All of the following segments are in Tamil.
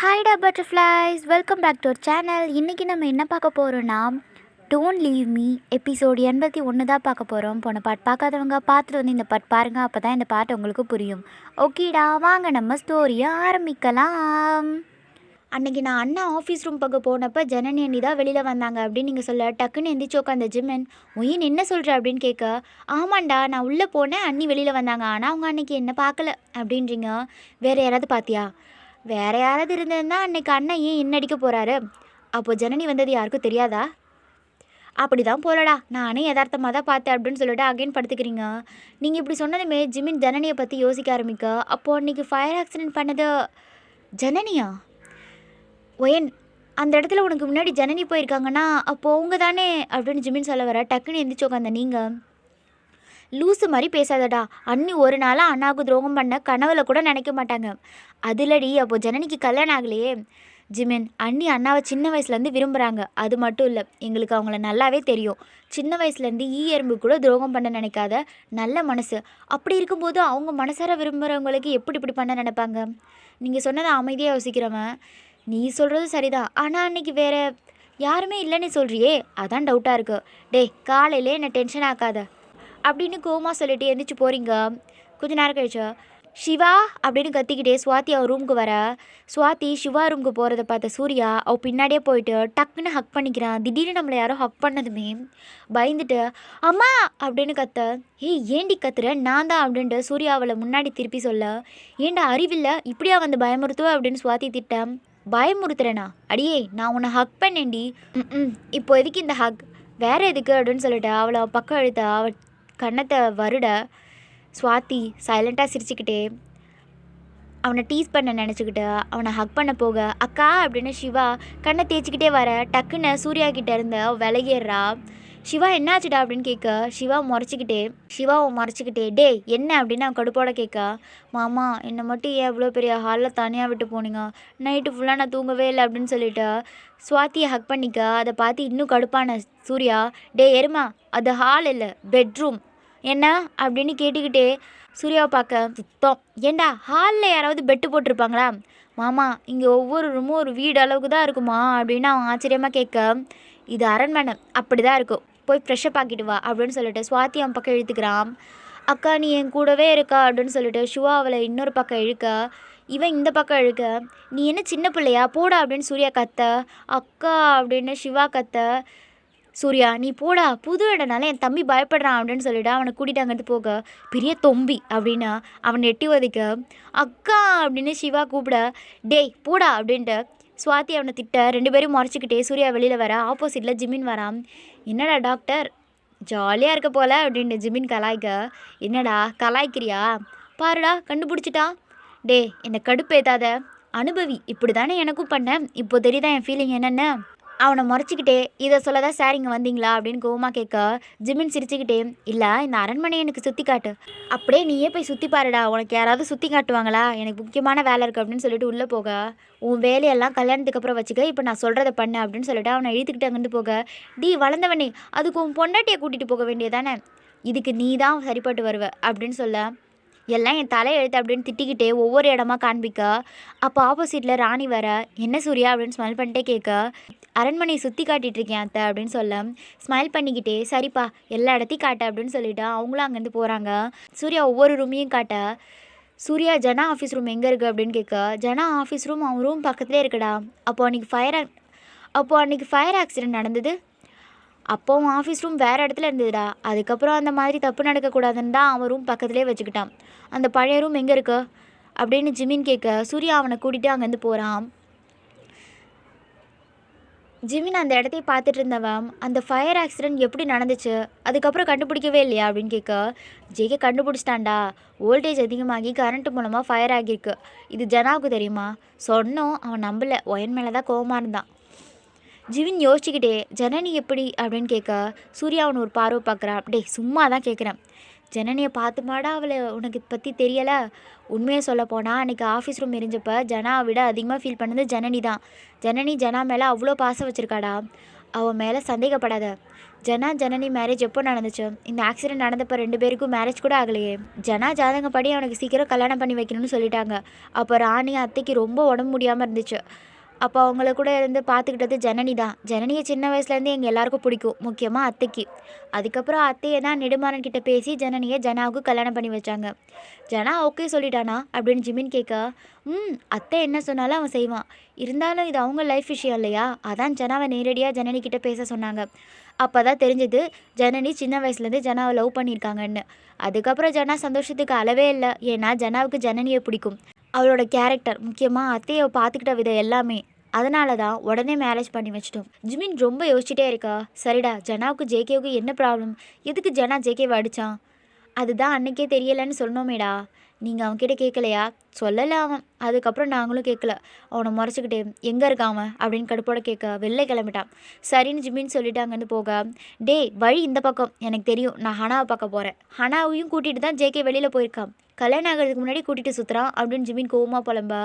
ஹாய்டா butterflies, welcome back to our channel. இன்றைக்கி நம்ம என்ன பார்க்க போகிறோன்னா, டோன்ட் லீவ் மீ எபிசோடு 81 தான் பார்க்க போகிறோம். போன பாட் பார்க்காதவங்க பார்த்துட்டு வந்து இந்த பாட் பாருங்கள், அப்போ தான் இந்த பாட்டு உங்களுக்கு புரியும். ஓகேடா, வாங்க நம்ம ஸ்டோரியை ஆரம்பிக்கலாம். அன்றைக்கி நான் அண்ணா ஆஃபீஸ் ரூம் பக்கம் போனப்போ ஜனனி அண்ணி தான் வெளியில் வந்தாங்க அப்படின்னு நீங்கள் சொல்ல, டக்குன்னு எந்திரிச்சு உட்காந்த ஜிம்மன், ஒயின் என்ன சொல்கிற அப்படின்னு கேட்க, ஆமாண்டா நான் உள்ளே போனேன், அண்ணி வெளியில் வந்தாங்க, ஆனால் அவங்க அன்றைக்கி என்ன பார்க்கல அப்படின்றீங்க. வேறு யாராவது பார்த்தியா? வேறு யாராவது இருந்ததுன்னா அன்றைக்கி அண்ணன் ஏன் என்ன அடிக்க போகிறாரு? அப்போது ஜனனி வந்தது யாருக்கும் தெரியாதா? அப்படி தான் போலடா, நானே யதார்த்தமாக தான் பார்த்தேன் அப்படின்னு சொல்லிட்டு அகைன் படுத்துக்கிறீங்க. நீங்கள் இப்படி சொன்னதுமே ஜிமின் ஜனனியை பற்றி யோசிக்க ஆரம்பிக்க, அப்போது அன்றைக்கி ஃபயர் ஆக்சிடென்ட் பண்ணது ஜனனியா? ஒயன், அந்த இடத்துல உனக்கு முன்னாடி ஜனனி போயிருக்காங்கன்னா அப்போது அவங்க தானே அப்படின்னு ஜிமின் சொல்ல வர, டக்குன்னு எந்திரிச்சு உட்காந்த நீங்கள், லூஸு மாதிரி பேசாதடா, அண்ணி ஒரு நாளாக அண்ணாவுக்கு துரோகம் பண்ண கனவுல கூட நினைக்க மாட்டாங்க. அதிலடி அப்போது ஜனனிக்கு கல்யாணம் ஆகலையே. ஜிமின், அண்ணி அண்ணாவை சின்ன வயசுலேருந்து விரும்புகிறாங்க, அது மட்டும் இல்லை எங்களுக்கு அவங்கள நல்லாவே தெரியும். சின்ன வயசுலேருந்து எறும்பு கூட துரோகம் பண்ண நினைக்காத நல்ல மனசு. அப்படி இருக்கும்போது அவங்க மனசார விரும்புகிறவங்களுக்கு எப்படி இப்படி பண்ண நினைப்பாங்க? நீங்கள் சொன்னதை அமைதியாக யோசிக்கிறவன், நீ சொல்கிறது சரிதான், ஆனால் அன்றைக்கி வேறு யாருமே இல்லைன்னு சொல்கிறியே, அதான் டவுட்டாக இருக்கு. டே, காலையிலே என்னை டென்ஷன் ஆக்காத அப்படின்னு கோமா சொல்லிட்டு எந்திரிச்சு போகிறீங்க. கொஞ்ச நேரம் கழிச்சா சிவா அப்படின்னு கத்திக்கிட்டே சுவாதி அவள் ரூமுக்கு வர, சுவாதி சிவா ரூமுக்கு போகிறத பார்த்த சூர்யா அவள் பின்னாடியே போயிட்டு டக்குன்னு ஹக் பண்ணிக்கிறான். திடீர்னு நம்மளை யாரோ ஹக் பண்ணதுமே பயந்துட்டு அம்மா அப்படின்னு கத்த, ஏண்டி கத்துற? நான் தான் அப்படின்ட்டு சூர்யா அவளை முன்னாடி திருப்பி சொல்ல, ஏண்டா அறிவில்லை, இப்படியா வந்து பயமுறுத்துவ அப்படின்னு சுவாதி திட்டம். பயமுறுத்துறேனா? அடியே, நான் உன்னை ஹக் பண்ணேன்டி. இப்போ எதுக்கு இந்த ஹக்? வேறு எதுக்கு அப்படின்னு சொல்லிட்டு அவளை பக்கம் அழுத்த அவள் கண்ணத்தை வருட சுவாதி சைலண்ட்டாக சிரிச்சுக்கிட்டே அவனை டீஸ் பண்ண நினச்சிக்கிட்டு அவனை ஹக் பண்ண போக, அக்கா அப்படின்னு சிவா கண்ணை தேய்ச்சிக்கிட்டே வர, டக்குன்னு சூர்யா கிட்டே இருந்த விலகிடுறா. சிவா என்னாச்சுடா அப்படின்னு கேட்க, சிவாவை முறைச்சிக்கிட்டே டே என்ன அப்படின்னு அவன் கடுப்போட கேட்க, மாமா என்னை மட்டும் ஏன் இவ்வளோ பெரிய ஹாலில் தனியாக விட்டு போனீங்க? நைட்டு ஃபுல்லாக நான் தூங்கவே இல்லை அப்படின்னு சொல்லிட்டு சுவாத்தியை ஹக் பண்ணிக்க. அதை பார்த்து இன்னும் கடுப்பான சூர்யா, டே எருமா, அது ஹால் இல்லை பெட்ரூம் என்ன அப்படின்னு கேட்டுக்கிட்டே சூர்யாவை பார்க்க சுத்தம். ஏண்டா ஹாலில் யாராவது பெட்டு போட்டிருப்பாங்களா? மாமா இங்கே ஒவ்வொரு ரூமும் ஒரு வீடு அளவுக்கு தான் இருக்குமா அப்படின்னு அவன் ஆச்சரியமாக கேட்க, இது அரண்மனை, அப்படி தான் இருக்கும், போய் ஃப்ரெஷ்ஷப் ஆக்கிட்டு வா அப்படின்னு சொல்லிட்டு சுவாதி அவன் பக்கம் இழுத்துக்கிறான். அக்கா நீ என் கூடவே இருக்கா அப்படின்னு சொல்லிட்டு சிவா அவளை இன்னொரு பக்கம் இழுக்க, இவன் இந்த பக்கம் இழுக்க, நீ என்ன சின்ன பிள்ளையா போடா அப்படின்னு சூர்யா கத்த, அக்கா அப்படின்னு சிவா கத்த, சூர்யா நீ போடா, புது இடனால என் தம்பி பயப்படுறான் அப்படின்னு சொல்லிட்டு அவனை கூட்டிகிட்டு அங்கிட்டு போக, பெரிய தொம்பி அப்படின்னு அவனை எட்டி ஒதைக்க, அக்கா அப்படின்னு சிவா கூப்பிட, டேய் போடா அப்படின்ட்டு சுவாதி அவனை திட்ட, ரெண்டு பேரும் முறைச்சிக்கிட்டே சூர்யா வெளியில் வர, ஆப்போசிட்டில் ஜிமின் வரான். என்னடா டாக்டர் ஜாலியாக இருக்க போல அப்படின்னு ஜிமின் கலாய்க்க, என்னடா கலாய்க்கிறியா? பாருடா கண்டுபிடிச்சிட்டா. டே என்னை கடுப்பேத்தாத, அனுபவி, இப்படி தானே எனக்கும் பண்ணேன், இப்போ தெரியுதா என் ஃபீலிங் என்னென்னு? அவனை முறைச்சிக்கிட்டே, இதை சொல்லதான் சார் இங்கே வந்தீங்களா அப்படின்னு கோவமா கேட்க, ஜிமின் சிரிச்சுக்கிட்டே, இல்லை இந்த அரண்மனையை எனக்கு சுற்றி காட்டு. அப்படியே நீயே போய் சுற்றி பாருடா, உனக்கு யாராவது சுற்றி காட்டுவாங்களா? எனக்கு முக்கியமான வேலை இருக்குது அப்படின்னு சொல்லிட்டு உள்ளே போக, உன் வேலையெல்லாம் கல்யாணத்துக்கு அப்புறம் வச்சுக்க, இப்போ நான் சொல்கிறத பண்ணு அப்படின்னு சொல்லிட்டு அவனை இழுத்துக்கிட்டு அங்கிட்டு போக, டி வளர்ந்தவனே, அதுக்கு உன் பொண்டாட்டியை கூட்டிகிட்டு போக வேண்டியதானே, இதுக்கு நீ தான் சரிப்பட்டு வருவ அப்படின்னு சொல்ல, எல்லாம் என் தலை எழுத்து அப்படின்னு திட்டிக்கிட்டே ஒவ்வொரு இடமா காண்பிக்க. அப்போ ஆப்போசிட்டில் ராணி வர, என்ன சூர்யா அப்படின்னு ஸ்மைல் பண்ணிட்டே கேட்க, அரண்மனையை சுற்றி காட்டிகிட்ருக்கேன் அத்தை அப்படின்னு சொல்ல, ஸ்மைல் பண்ணிக்கிட்டே சரிப்பா எல்லா இடத்தையும் காட்ட அப்படின்னு சொல்லிவிட்டு அவங்களும் அங்கேருந்து போகிறாங்க. சூர்யா ஒவ்வொரு ரூமையும் காட்ட, சூர்யா ஜனா ஆஃபீஸ் ரூம் எங்கே இருக்குது அப்படின்னு கேட்க, ஜனா ஆஃபீஸ் ரூம் அவன் ரூம் பக்கத்துலேயே இருக்குடா. அப்போது அன்றைக்கி ஃபயர் ஆக்சிடென்ட் நடந்தது, அப்போ அவன் ஆஃபீஸ் ரூம் வேறு இடத்துல இருந்ததுடா. அதுக்கப்புறம் அந்த மாதிரி தப்பு நடக்கக்கூடாதுன்னு தான் அவன் ரூம் பக்கத்துலேயே வச்சுக்கிட்டான். அந்த பழைய ரூம் எங்கே இருக்கு அப்படின்னு ஜிமின் கேட்க, சூர்யா அவனை கூட்டிகிட்டு அங்கேருந்து போகிறான். ஜிமின் அந்த இடத்தையும் பார்த்துட்டு இருந்தவன், அந்த ஃபயர் ஆக்சிடென்ட் எப்படி நடந்துச்சு, அதுக்கப்புறம் கண்டுபிடிக்கவே இல்லையா அப்படின்னு கேட்க, ஜெய்கே கண்டுபிடிச்சிட்டான்டா, வோல்டேஜ் அதிகமாகி கரண்ட்டு மூலமாக ஃபயர் ஆகியிருக்கு, இது ஜனாவுக்கு தெரியுமா? சொன்னோம், அவன் நம்பலை, ஒயன் மேலே தான் கோவமாக இருந்தான். ஜிவின் யோசிச்சுக்கிட்டே, ஜனனி எப்படி அப்படின்னு கேட்க, சூர்யா அவனை ஒரு பார்வை பார்க்குறான். டே சும்மா தான் கேட்குறேன், ஜனனியை பார்த்துமாடா அவளை உனக்கு பற்றி தெரியலை? உண்மையை சொல்ல போனால் அன்றைக்கி ஆஃபீஸ் ரூம் எரிஞ்சப்போ ஜனாவை விட அதிகமாக ஃபீல் பண்ணது ஜனனி தான். ஜனனி ஜனா மேலே அவ்வளோ பாசம் வச்சுருக்காடா. அவன் மேலே சந்தேகப்படாத. ஜனனி மேரேஜ் எப்போ நடந்துச்சு? இந்த ஆக்சிடென்ட் நடந்தப்போ 2 பேருக்கும் மேரேஜ் கூட ஆகலையே. ஜாதகப்படி அவனுக்கு சீக்கிரம் கல்யாணம் பண்ணி வைக்கணும்னு சொல்லிட்டாங்க. அப்போ ராணி அத்தைக்கு ரொம்ப உடம்பு முடியாமல் இருந்துச்சு. அப்போ அவங்கள கூட இருந்து பார்த்துக்கிட்டது ஜனனி தான். ஜனனியை சின்ன வயசுலேருந்து எங்கள் எல்லாருக்கும் பிடிக்கும், முக்கியமாக அத்தைக்கு. அதுக்கப்புறம் அத்தையை தான் நெடுமாறன் கிட்ட பேசி ஜனாவுக்கு கல்யாணம் பண்ணி வச்சாங்க. ஜனா ஓகே சொல்லிட்டானா அப்படின்னு ஜிமின் கேட்க, அத்தை என்ன சொன்னாலும் அவன் செய்வான். இருந்தாலும் இது அவங்க லைஃப் விஷயம் இல்லையா, அதான் ஜனாவை நேரடியாக ஜனனி கிட்ட பேச சொன்னாங்க. அப்போ தான் தெரிஞ்சது ஜனனி சின்ன வயசுலேருந்து ஜனாவை லவ் பண்ணியிருக்காங்கன்னு. அதுக்கப்புறம் ஜனா சந்தோஷத்துக்கு அளவே இல்லை. ஏன்னா ஜனாவுக்கு ஜனனியை பிடிக்கும், அவளோட கேரக்டர், முக்கியமாக அத்தையை பார்த்துக்கிட்ட விதம் எல்லாமே. அதனால தான் உடனே மேரேஜ் பண்ணி வச்சிட்டோம். ஜிமின் ரொம்ப யோசிச்சுட்டே இருக்கா. சரிடா, ஜனாவுக்கு ஜேகேவுக்கு என்ன ப்ராப்ளம்? எதுக்கு ஜனா ஜேகேவை அடித்தான்? அதுதான் அன்றைக்கே தெரியலைன்னு சொன்னோமேடா. நீங்கள் அவன்கிட்ட கேட்கலையா? சொல்லலை அவன். அதுக்கப்புறம் நாங்களும் கேட்கல. அவனை முறைச்சிக்கிட்டே எங்கே இருக்கான் அவன் அப்படின்னு கடுப்போட கேட்க வெளில கிளம்பிட்டான். சரின்னு ஜிமின்னு சொல்லிட்டு அங்கேருந்து போக, வழி இந்த பக்கம் எனக்கு தெரியும், நான் ஹனாவை பார்க்க போகிறேன். ஹனாவையும் கூட்டிகிட்டு தான் ஜேகே வெளியில் போயிருக்கான். கல்யாணம் ஆகிறதுக்கு முன்னாடி கூட்டிகிட்டு சுற்றுறான் அப்படின்னு ஜிமின் கோவமாக புலம்பா.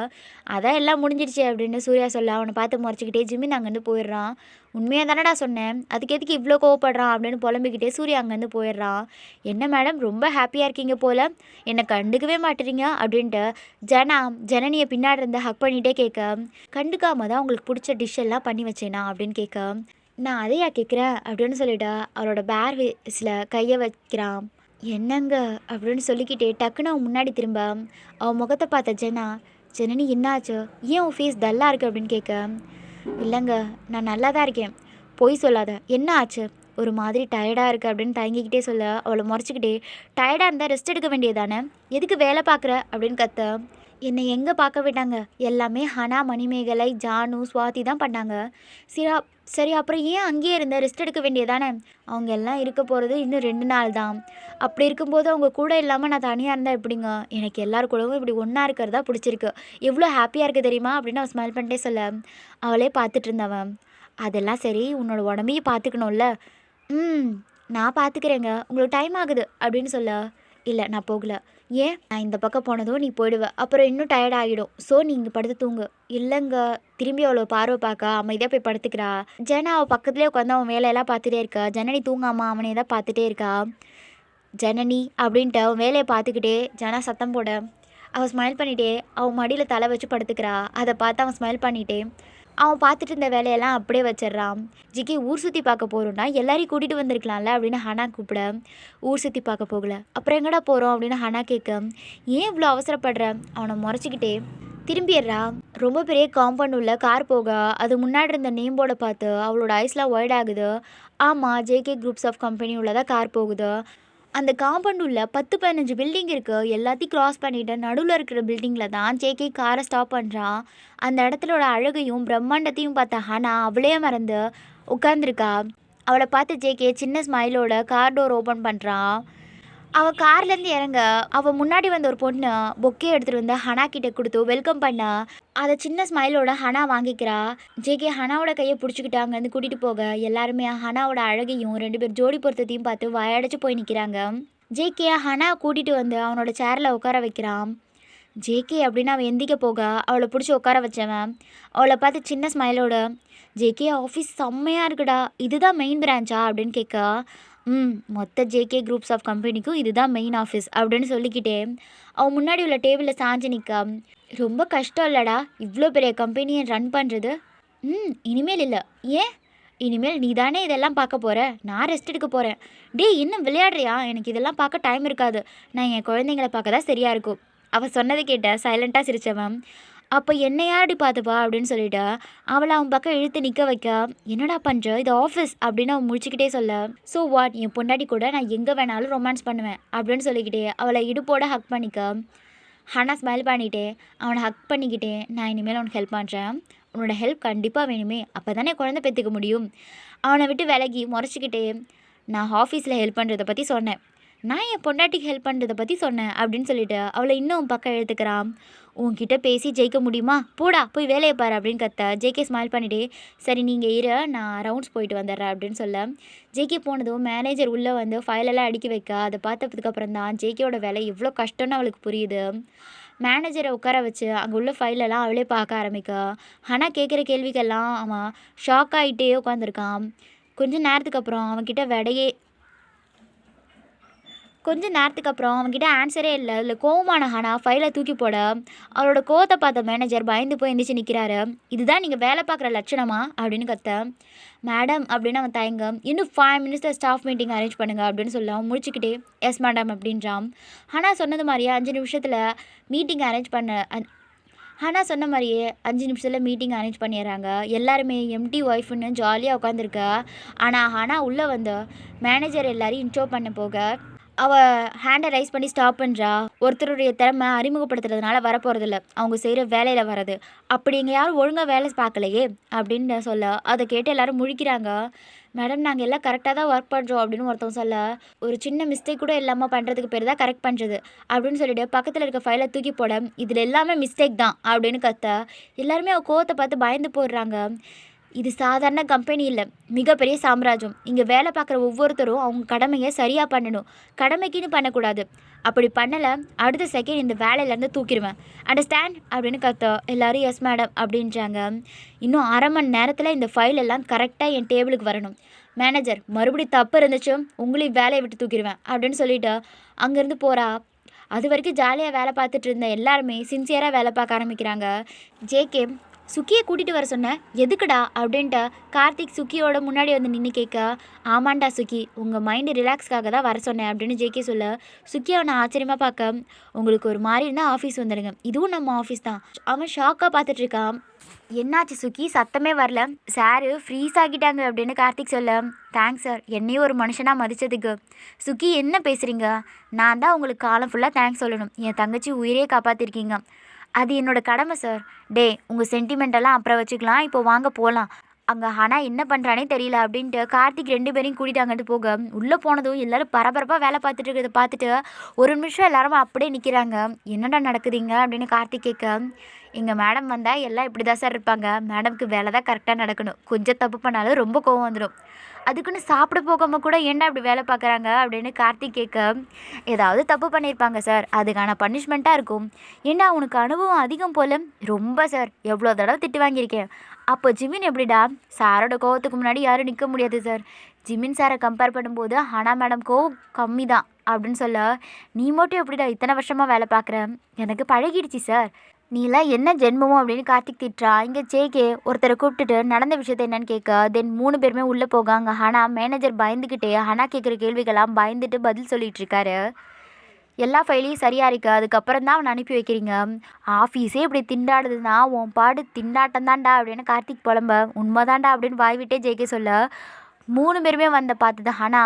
அதான் எல்லாம் முடிஞ்சிடுச்சு அப்படின்னு சூர்யா சொல்ல அவனை பார்த்து முறைச்சிக்கிட்டே ஜிமின் அங்கேருந்து போயிடுறான். உண்மையாக தானடா சொன்னேன், அதுக்கு எதுக்கு இவ்வளோ கோவப்படுறான் அப்படின்னு புலம்பிக்கிட்டே சூர்யா அங்கேருந்து போயிடுறான். என்ன மேடம் ரொம்ப ஹாப்பியாக இருக்கீங்க போல், என்னை கண்டுக்கவே மாட்டுறீங்க அப்படின்ட்டு ஜனனியை பின்னாடி இருந்து ஹக் பண்ணிகிட்டே கேட்க, கண்டுக்காம தான் உங்களுக்கு பிடிச்ச டிஷ் எல்லாம் பண்ணி வச்சேனா அப்படின்னு கேட்க, நான் அதையா கேட்குறேன் அப்படின்னு சொல்லிட்டா அவளோட பேர் வேஸில் கையை வைக்கிறான். என்னங்க அப்படின்னு சொல்லிக்கிட்டே டக்குன்னு அவன் முன்னாடி திரும்ப அவன் முகத்தை பார்த்த ஜனனி என்னாச்சு, ஏன் உன் ஃபேஸ் டல்லாக இருக்குது அப்படின்னு கேட்க, இல்லைங்க நான் நல்லா தான் இருக்கேன், பொய் சொல்லாத, என்ன ஆச்சு? ஒரு மாதிரி டயர்டாக இருக்குது அப்படின்னு தயங்கிக்கிட்டே சொல்ல அவளை முறைச்சிக்கிட்டே, டயர்டாக இருந்தால் ரெஸ்ட் எடுக்க வேண்டியதானே, எதுக்கு வேலை பார்க்குற அப்படின்னு கத்த. என்னை எங்கே பார்க்க விட்டாங்க, எல்லாமே ஹனா, மணிமேகலை, ஜானு, சுவாதி தான் பண்ணாங்க. சரி அப்புறம் ஏன் அங்கேயே இருந்த, ரெஸ்ட் எடுக்க வேண்டியதானே? அவங்க எல்லாம் இருக்க போகிறது இன்னும் 2 நாள் தான். அப்படி இருக்கும்போது அவங்க கூட இல்லாமல் நான் தனியாக இருந்தால் எப்படிங்க? எனக்கு எல்லாரு கூடவும் இப்படி ஒன்றா இருக்கிறதா பிடிச்சிருக்கு, எவ்வளோ ஹாப்பியாக இருக்குது தெரியுமா அப்படின்னு அவன் ஸ்மைல் பண்ணிட்டே சொல்ல அவளே பார்த்துட்டு இருந்தவன், அதெல்லாம் சரி உன்னோட உடம்பையும் பார்த்துக்கணும்ல. நான் பார்த்துக்கிறேங்க, உங்களுக்கு டைம் ஆகுது அப்படின்னு சொல்ல, இல்லை நான் போகலை. ஏன்? நான் இந்த பக்கம் போனதும் நீ போயிடுவேன், அப்புறம் இன்னும் டயர்ட் ஆகிடும், ஸோ நீ இங்கே படுத்து தூங்கு. இல்லைங்க, திரும்பி அவ்வளோ பார்வை பார்க்க அமைதியாக போய் படுத்துக்கிறா. அவள் பக்கத்துலேயே உட்காந்து அவன் வேலையெல்லாம் பார்த்துட்டே இருக்கா. ஜனனி தூங்காமல் அவனே தான் பார்த்துட்டே இருக்கா. ஜனனி அப்படின்ட்டு அவன் வேலையை பார்த்துக்கிட்டே சத்தம் போட அவள் ஸ்மைல் பண்ணிகிட்டே அவன் மடியில் தலை வச்சு படுத்துக்கிறா. அதை பார்த்து அவன் ஸ்மைல் பண்ணிகிட்டே அவன் பார்த்துட்டு இருந்த வேலையெல்லாம் அப்படியே வச்சிட்றான். ஜிகே ஊர் சுற்றி பார்க்க போகிறோன்னா எல்லாரையும் கூட்டிகிட்டு வந்திருக்கலாம்ல அப்படின்னு ஹனா கூப்பிட, ஊர் சுற்றி பார்க்க போகல, அப்புறம் எங்கடா போகிறோம் அப்படின்னு ஹனா கேட்க, ஏன் இவ்வளோ அவசரப்படுற? அவனை முறைச்சிக்கிட்டே திரும்பிடுறா. ரொம்ப பெரிய காம்பவுண்ட் உள்ள கார் போக அது முன்னாடி இருந்த நேம் போர்டை பார்த்து அவளோட ஐஸ்லாம் ஒய்ட் ஆகுது. ஆமாம், ஜேகே குரூப்ஸ் ஆஃப் கம்பெனி உள்ளதாக கார் போகுது. அந்த காம்பவுண்ட் உள்ள 10-15 பில்டிங் இருக்குது. எல்லாத்தையும் க்ராஸ் பண்ணிவிட்டு நடுவில் இருக்கிற பில்டிங்கில் தான் ஜேகே காரை ஸ்டாப் பண்ணுறான். அந்த இடத்துலோட அழகையும் பிரம்மாண்டத்தையும் பார்த்த ஹனா அவளே மறந்து உட்காந்துருக்கா. அவளை பார்த்து ஜேகே சின்ன ஸ்மைலோட கார் டோர் ஓப்பன் பண்ணுறான். அவள் கார்லேருந்து இறங்க அவள் முன்னாடி வந்த ஒரு பொண்ணு பொக்கே எடுத்துகிட்டு வந்து ஹனா கிட்டே கொடுத்து வெல்கம் பண்ண அதை சின்ன ஸ்மைலோட ஹனா வாங்கிக்கிறா. ஜேகே ஹனாவோட கையை பிடிச்சிக்கிட்டு அங்கேருந்து கூட்டிகிட்டு போக எல்லாருமே ஹனாவோட அழகையும் 2 பேர் ஜோடி பொருத்தத்தையும் பார்த்து வாயடைச்சு போய் நிற்கிறாங்க. ஜேகே ஹனா கூட்டிகிட்டு வந்து அவனோட சேரில் உட்கார வைக்கிறான். ஜேகே அப்படின்னு அவன் எந்திக்க போக அவளை பிடிச்சி உட்கார வச்சவன் அவளை பார்த்து சின்ன ஸ்மைலோட, ஜேகே ஆஃபீஸ் செம்மையாக இருக்குடா, இதுதான் மெயின் பிரான்ச்சா அப்படின்னு கேட்க, மொத்த ஜேகே குரூப்ஸ் ஆஃப் கம்பெனிக்கும் இதுதான் மெயின் ஆஃபீஸ் அப்படின்னு சொல்லிக்கிட்டே அவன் முன்னாடி உள்ள டேபிளில் சாஞ்சு நிற்க, ரொம்ப கஷ்டம் இல்லைடா இவ்வளோ பெரிய கம்பெனியை ரன் பண்ணுறது? இனிமேல் இல்லை. ஏன்? இனிமேல் நீ தானே இதெல்லாம் பார்க்க போகிற, நான் ரெஸ்ட் எடுக்க போகிறேன். இன்னும் விளையாடுறியா? எனக்கு இதெல்லாம் பார்க்க டைம் இருக்காது, நான் என் குழந்தைங்களை பார்க்க தான் சரியாக இருக்கும். அவள் சொன்னதை கேட்ட சைலண்ட்டாக சிரித்தவன், அப்போ என்னை யாரடி பார்த்துப்பா அப்படின்னு சொல்லிட்டு அவளை அவன் பக்கம் இழுத்து நிற்க வைக்க, என்னடா பண்ணுற, இது ஆஃபீஸ் அப்படின்னு அவன் முடிச்சுக்கிட்டே சொல்ல, ஸோ வாட், என் பொண்டாட்டி கூட நான் எங்கே வேணாலும் ரொமான்ஸ் பண்ணுவேன் அப்படின்னு சொல்லிக்கிட்டே அவளை இடுப்போட ஹக் பண்ணிக்க. ஹனா ஸ்மைல் பண்ணிகிட்டே அவனை ஹக் பண்ணிக்கிட்டே, நான் இனிமேல் உனக்கு ஹெல்ப் பண்ணுறேன், உன்னோட ஹெல்ப் கண்டிப்பாக வேணுமே, அப்போ தானே குழந்தை பெற்றுக்க முடியும். அவனை விட்டு விலகி முறைச்சிக்கிட்டே, நான் ஆஃபீஸில் ஹெல்ப் பண்ணுறதை பற்றி சொன்னேன், நான் என் பொண்டாட்டிக்கு ஹெல்ப் பண்ணுறதை பற்றி சொன்னேன் அப்படின்னு சொல்லிட்டு அவளை இன்னும் பக்கம் எழுத்துக்கிறான். உன்கிட்ட பேசி ஜெயிக்க முடியுமா, போடா போய் வேலையை பாரு அப்படின்னு கத்த. ஜேகே ஸ்மைல் பண்ணிவிட்டு, சரி நீங்கள் இரு, நான் ரவுண்ட்ஸ் போயிட்டு வந்துடுறேன் அப்படின்னு சொல்ல ஜேகே போனதும் மேனேஜர் உள்ளே வந்து ஃபைலெல்லாம் அடுக்கி வைக்க அதை பார்த்ததுக்கப்புறம் தான் ஜேகேயோட வேலை எவ்வளோ கஷ்டம்னு அவளுக்கு புரியுது. மேனேஜரை உட்கார வச்சு அங்கே உள்ள ஃபைலெல்லாம் அவளே பார்க்க ஆரம்பிக்கா. ஆனால் கேட்குற கேள்விக்கெல்லாம் அவன் ஷாக் ஆகிட்டே உட்காந்துருக்கான். கொஞ்ச நேரத்துக்கு அப்புறம் அவன்கிட்ட ஆன்சரே இல்லை. அதில் கோவமான ஹனா ஃபைலை தூக்கி போட அவளோட கோவத்தை பார்த்த மேனேஜர் பயந்து போய் எந்திரிச்சு நிற்கிறாரு. இதுதான் நீங்கள் வேலை பார்க்குற லட்சணமா அப்படின்னு கத்த. மேடம் அப்படின்னு அவன் தயங்க. இன்னும் 5 மினிட்ஸில் ஸ்டாஃப் மீட்டிங் அரேஞ்ச் பண்ணுங்க அப்படின்னு சொல்ல அவன் முடிச்சுக்கிட்டே எஸ் மேடம் அப்படின்றான். ஹனா சொன்னது மாதிரியே 5 நிமிஷத்தில் மீட்டிங் அரேஞ்ச் பண்ண ஹனா சொன்ன மாதிரியே 5 நிமிஷத்தில் மீட்டிங் அரேஞ்ச் பண்ணிடுறாங்க. எல்லாருமே எம்டி ஒய்ஃப்னு ஜாலியாக உட்காந்துருக்க. ஆனால் ஹனா உள்ளே வந்த மேனேஜர் எல்லாரையும் இன்ட்ரோ பண்ண போக அவள் ஹேண்டை ரைஸ் பண்ணி ஸ்டாப் பண்ணுறா. ஒருத்தருடைய திறமை அறிமுகப்படுத்துறதுனால வரப்போகிறதில்ல, அவங்க செய்கிற வேலையில் வர்றது. அப்படி இங்கே யாரும் ஒழுங்காக வேலை பார்க்கலையே அப்படின்னு சொல்ல அதை கேட்டு எல்லோரும் முழிக்கிறாங்க. மேடம் நாங்கள் எல்லாம் கரெக்டாக தான் ஒர்க் பண்ணுறோம் அப்படின்னு ஒருத்தவங்க சொல்ல, ஒரு சின்ன மிஸ்டேக் கூட இல்லாமல் பண்ணுறதுக்கு பேர் தான் கரெக்ட் பண்ணுறது அப்படின்னு சொல்லிட்டு பக்கத்தில் இருக்க ஃபைலை தூக்கி போட இதில் எல்லாமே மிஸ்டேக் தான் அப்படின்னு கத்த எல்லாருமே அவள் கோவத்தை பார்த்து பயந்து போடுறாங்க. இது சாதாரண கம்பெனி இல்லை, மிகப்பெரிய சாம்ராஜ்யம். இங்கே வேலை பார்க்குற ஒவ்வொருத்தரும் அவங்க கடமையை சரியாக பண்ணணும், கடமைக்குன்னு பண்ணக்கூடாது. அப்படி பண்ணலை அடுத்த செகண்ட் இந்த வேலையிலேருந்து தூக்கிடுவேன், அண்டர்ஸ்டாண்ட் அப்படின்னு கத்த எல்லோரும் எஸ் மேடம் அப்படின்றாங்க. இன்னும் 1/2 மணி நேரத்தில் இந்த ஃபைல் எல்லாம் கரெக்டாக என் டேபிளுக்கு வரணும். மேனேஜர் மறுபடியும் தப்பு இருந்துச்சு உங்களையும் வேலையை விட்டு தூக்கிடுவேன் அப்படின்னு சொல்லிட்டு அங்கேருந்து போகிறா. அது வரைக்கும் ஜாலியாக வேலை பார்த்துட்டு இருந்த எல்லாருமே சின்சியராக வேலை பார்க்க ஆரம்பிக்கிறாங்க. ஜேகே சுக்கியை கூட்டிகிட்டு வர சொன்னேன், எதுக்குடா அப்படின்ட்டு கார்த்திக் சுக்கியோட முன்னாடி வந்து நின்று கேட்க, ஆமாண்டா சுக்கி உங்கள் மைண்டு ரிலாக்ஸ்க்காக தான் வர சொன்னேன் அப்படின்னு ஜேகே சொல்ல, சுக்கி அவனை ஆச்சரியமாக பார்க்க, உங்களுக்கு ஒரு மாதிரி இருந்தால் ஆஃபீஸ் வந்துடுங்க, இதுவும் நம்ம ஆஃபீஸ் தான். அவன் ஷாக்காக பார்த்துட்ருக்கான். என்னாச்சு சுக்கி சத்தமே வரல, சாரு ஃப்ரீஸ் ஆகிட்டாங்க அப்படின்னு கார்த்திக் சொல்ல, தேங்க்ஸ் சார் என்னையும் ஒரு மனுஷனாக மதித்ததுக்கு. சுக்கி என்ன பேசுகிறீங்க, நான் தான் உங்களுக்கு காலம் ஃபுல்லாக தேங்க்ஸ் சொல்லணும், என் தங்கச்சி உயிரே காப்பாற்றிருக்கீங்க, அது என்னோட கடமை சார். டே உங்கள் சென்டிமெண்டெல்லாம் அப்புறம் வச்சுக்கலாம், இப்போ வாங்க போகலாம். அங்கே ஹனா என்ன பண்ணுறானே தெரியல அப்படின்ட்டு கார்த்திக் 2 பேரையும் கூட்டிகிட்டாங்கட்டு போக உள்ளே போனதும் எல்லோரும் பரபரப்பாக வேலை பார்த்துட்டு இருக்கிறத பார்த்துட்டு ஒரு நிமிஷம் எல்லாரும் அப்படியே நிற்கிறாங்க. என்னடா நடக்குதுங்க அப்படின்னு கார்த்திக் கேட்க, எங்கள் மேடம் வந்தால் எல்லாம் இப்படி தான் சார் இருப்பாங்க, மேடம்க்கு வேலை தான் கரெக்டாக நடக்கணும், கொஞ்சம் தப்பு பண்ணாலும் ரொம்ப கோவம் வந்துடும், அதுக்குன்னு சாப்பிட போகாமல் கூட ஏன்டா அப்படி வேலை பார்க்குறாங்க அப்படின்னு கார்த்திக் கேட்க, ஏதாவது தப்பு பண்ணியிருப்பாங்க சார், அதுக்கான பனிஷ்மெண்ட்டாக இருக்கும். ஏன்டா உனக்கு அனுபவம் அதிகம் போல. ரொம்ப சார், எவ்வளோ தடவை திட்டு வாங்கியிருக்கேன். அப்போ ஜிமின் எப்படிடா, சாரோட கோவத்துக்கு முன்னாடி யாரும் நிற்க முடியாது சார், ஜிமின் சாரை கம்பேர் பண்ணும்போது ஹனா மேடம் கோவம் கம்மி தான் அப்படின்னு சொல்ல, நீ மட்டும் எப்படிடா இத்தனை வருஷமாக வேலை பார்க்குற, எனக்கு பழகிடுச்சு சார், நீலாம் என்ன ஜென்மமோ அப்படின்னு கார்த்திக் திட்டுறா. இங்கே ஜேகே ஒருத்தரை கூப்பிட்டுட்டு நடந்த விஷயத்த என்னன்னு கேட்க, தென் 3 பேருமே உள்ளே போகாங்க. ஹனா மேனேஜர் பயந்துக்கிட்டே ஹனா கேட்குற கேள்விகள்லாம் பயந்துட்டு பதில் சொல்லிட்டு இருக்காரு. எல்லா ஃபைலையும் சரியாக இருக்கு, அதுக்கப்புறம் தான் அவனை அனுப்பி வைக்கிறீங்க, ஆஃபீஸே இப்படி திண்டாடுதுன்னா உன் பாடு திண்டாட்டம் தான்டா அப்படின்னு கார்த்திக் புலம்ப, உண்மைதான்டா அப்படின்னு வாய்விட்டே ஜேகே சொல்ல 3 பேருமே வந்த பார்த்தது ஹனா,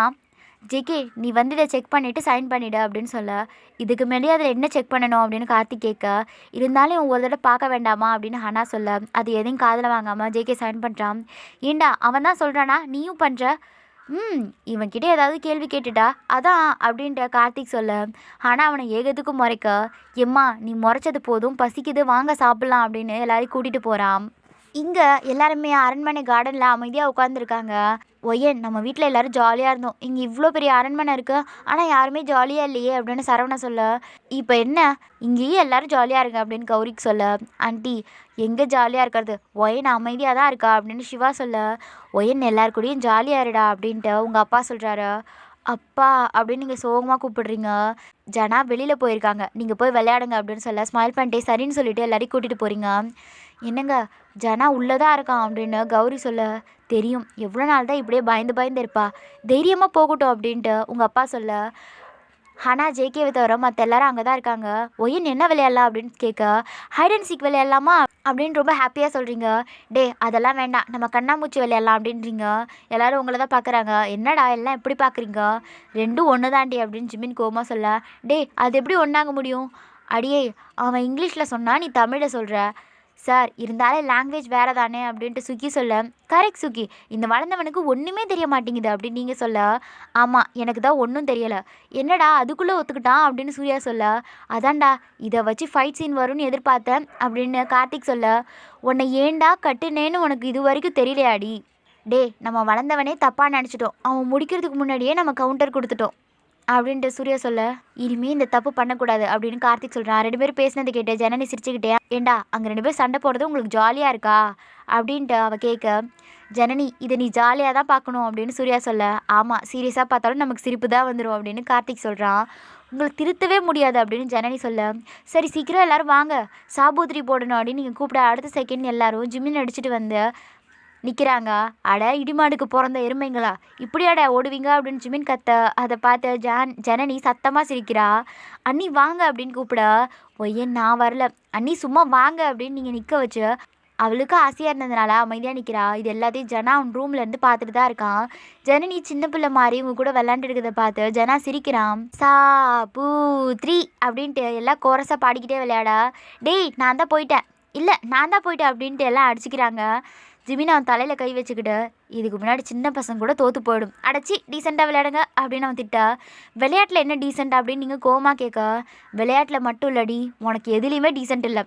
ஜேகே நீ வந்து இதை செக் பண்ணிவிட்டு சைன் பண்ணிவிடு அப்படின்னு சொல்ல, இதுக்கு மேலேயே அதில் என்ன செக் பண்ணணும் அப்படின்னு கார்த்திக் கேட்க, இருந்தாலும் ஒரு தடவை பார்க்க வேண்டாமா அப்படின்னு ஹனா சொல்ல, அது எதையும் காதில் வாங்காமல் ஜேகே சைன் பண்ணுறான். ஏண்டா அவன் தான் சொல்கிறானா நீயும் பண்ணுற, இவன்கிட்ட ஏதாவது கேள்வி கேட்டுட்டா அதான் அப்படின்ட்டு கார்த்திக் சொல்ல, ஆனால் அவனை ஏகத்துக்கும் முறைக்க, எம்மா நீ முறைச்சது போதும் பசிக்குது வாங்க சாப்பிட்லாம் அப்படின்னு எல்லாரையும் கூட்டிகிட்டு போகிறான். இங்கே எல்லாருமே அரண்மனை கார்டனில் அமைதியாக உட்காந்துருக்காங்க. ஒய்யன் நம்ம வீட்டில் எல்லோரும் ஜாலியாக இருந்தோம், இங்கே இவ்வளோ பெரிய அரண்மனை இருக்குது ஆனால் யாருமே ஜாலியாக இல்லையே அப்படின்னு சரவணா சொல்ல, இப்போ என்ன இங்கேயும் எல்லோரும் ஜாலியாக இருங்க அப்படின்னு கௌரிக்கு சொல்ல, ஆண்டி எங்கே ஜாலியாக இருக்கிறது, ஒயன் அமைதியாக தான் இருக்கா அப்படின்னு சிவா சொல்ல, ஒயன் எல்லாருக்கூடையும் ஜாலியாக இருடா அப்படின்ட்டு உங்கள் அப்பா சொல்கிறாரு. அப்பா அப்படின்னு நீங்கள் சோகமாக கூப்பிடுறீங்க, ஜனா வெளியில் போயிருக்காங்க, நீங்கள் போய் விளையாடுங்க அப்படின்னு சொல்ல ஸ்மைல் பண்ணிட்டே சரின்னு சொல்லிவிட்டு எல்லாரையும் கூட்டிகிட்டு போகிறீங்க. என்னங்க ஜனா உள்ளதாக இருக்கான் அப்படின்னு கௌரி சொல்ல, தெரியும் எவ்வளோ நாள் தான் இப்படியே பயந்து பயந்து இருப்பா, தைரியமாக போகட்டும் அப்படின்ட்டு உங்கள் அப்பா சொல்ல, ஹனா ஜேகேவை தவிர மற்ற எல்லாரும் அங்கே தான் இருக்காங்க. ஒயின் என்ன விளையாடலாம் அப்படின்னு கேட்க, ஹைட் அண்ட் சீக் விளையாடலாமா அப்படின்னு ரொம்ப ஹாப்பியாக சொல்கிறீங்க. டே அதெல்லாம் வேண்டாம் நம்ம கண்ணாமூச்சி விளையாடலாம் அப்படின்றீங்க. எல்லோரும் உங்களை தான் பார்க்குறாங்க. என்னடா எல்லாம் எப்படி பார்க்குறீங்க, ரெண்டும் ஒன்று தாண்டி அப்படின்னு ஜிமின் கோமா சொல்ல, டே அது எப்படி ஒன்றாக முடியும், அடியே அவன் இங்கிலீஷில் சொன்னால் நீ தமிழில் சொல்கிற சார், இருந்தாலும் லாங்குவேஜ் வேறு தானே அப்படின்ட்டு சுக்கி சொல்ல, கரெக்ட் சுக்கி இந்த வளர்ந்தவனுக்கு ஒன்றுமே தெரிய மாட்டேங்குது அப்படின்னு நீங்கள் சொல்ல, ஆமாம் எனக்கு தான் ஒன்றும் தெரியலை, என்னடா அதுக்குள்ளே ஒத்துக்கிட்டான் அப்படின்னு சூர்யா சொல்ல, அதான்டா இதை வச்சு ஃபைட் சீன் வரும்னு எதிர்பார்த்தேன் அப்படின்னு கார்த்திக் சொல்ல, உன்னை ஏண்டா கட்டுனேன்னு உனக்கு இது வரைக்கும் தெரியலையாடி, டே நம்ம வளர்ந்தவனே தப்பாக நினச்சிட்டோம், அவன் முடிக்கிறதுக்கு முன்னாடியே நம்ம கவுண்டர் கொடுத்துட்டோம், அப்படின்ட்டு சூர்யா சொல்ல, இனிமே இந்த தப்பு பண்ணக்கூடாது அப்படின்னு கார்த்திக் சொல்கிறான். 2 பேரும் பேசினது கேட்டு ஜனனி சிரிச்சுக்கிட்டே, ஏண்டா அங்கே 2 பேர் சண்டை போடுறது உங்களுக்கு ஜாலியாக இருக்கா அப்படின்ட்டு அவள் கேட்க, ஜனனி இதை நீ ஜாலியாக தான் பார்க்கணும் அப்படின்னு சூர்யா சொல்ல, ஆமாம் சீரியஸாக பார்த்தாலும் நமக்கு சிரிப்பு தான் வந்துடும் அப்படின்னு கார்த்திக் சொல்கிறான். உங்களை திருத்தவே முடியாது அப்படின்னு ஜனனி சொல்ல, சரி சீக்கிரம் எல்லோரும் வாங்க சாபூத்திரி போடணும் அப்படின்னு நீங்கள் கூப்பிட அடுத்த செகண்ட் எல்லோரும் ஜிம்மின் அடிச்சுட்டு வந்து நிற்கிறாங்க. அட இடிமாடுக்கு பிறந்த எருமைங்களா இப்படியாடா ஓடுவீங்க அப்படின்னு ஜிமின் கத்த, அதை பார்த்து ஜனனி சத்தமாக சிரிக்கிறா. அண்ணி வாங்க அப்படின்னு கூப்பிட, ஒய்யன் நான் வரல அண்ணி சும்மா வாங்க அப்படின்னு நீங்கள் நிற்க வச்சு அவளுக்கு ஆசையாக இருந்ததுனால அமைதியாக நிற்கிறா. இது எல்லாத்தையும் ஜனா அவன் ரூம்லேருந்து பார்த்துட்டு தான் இருக்கான். ஜனனி சின்ன பிள்ளை மாதிரி இவங்க கூட விளாண்டு இருக்கிறத பார்த்து ஜனா சிரிக்கிறான். சா பூ த்ரீ அப்படின்ட்டு எல்லாம் கோரஸாக பாடிக்கிட்டே விளையாடா. டேய் நான் தான் போயிட்டேன், இல்லை நான் தான் போயிட்டேன் அப்படின்ட்டு எல்லாம் அடிச்சுக்கிறாங்க. ஜிமின் அவன் தலையில் கை வச்சுக்கிட்டு, இதுக்கு முன்னாடி சின்ன பசங்க கூட தோற்று போயிடும், அடைச்சி டீசெண்டாக விளையாடுங்க அப்படின்னு அவன் திட்டா. விளையாட்டில் என்ன டீசெண்ட் அப்படின்னு நீங்கள் கோவமாக கேட்க, விளையாட்டில் மட்டும் இல்லடி உனக்கு எதுலேயுமே டீசெண்ட் இல்லை.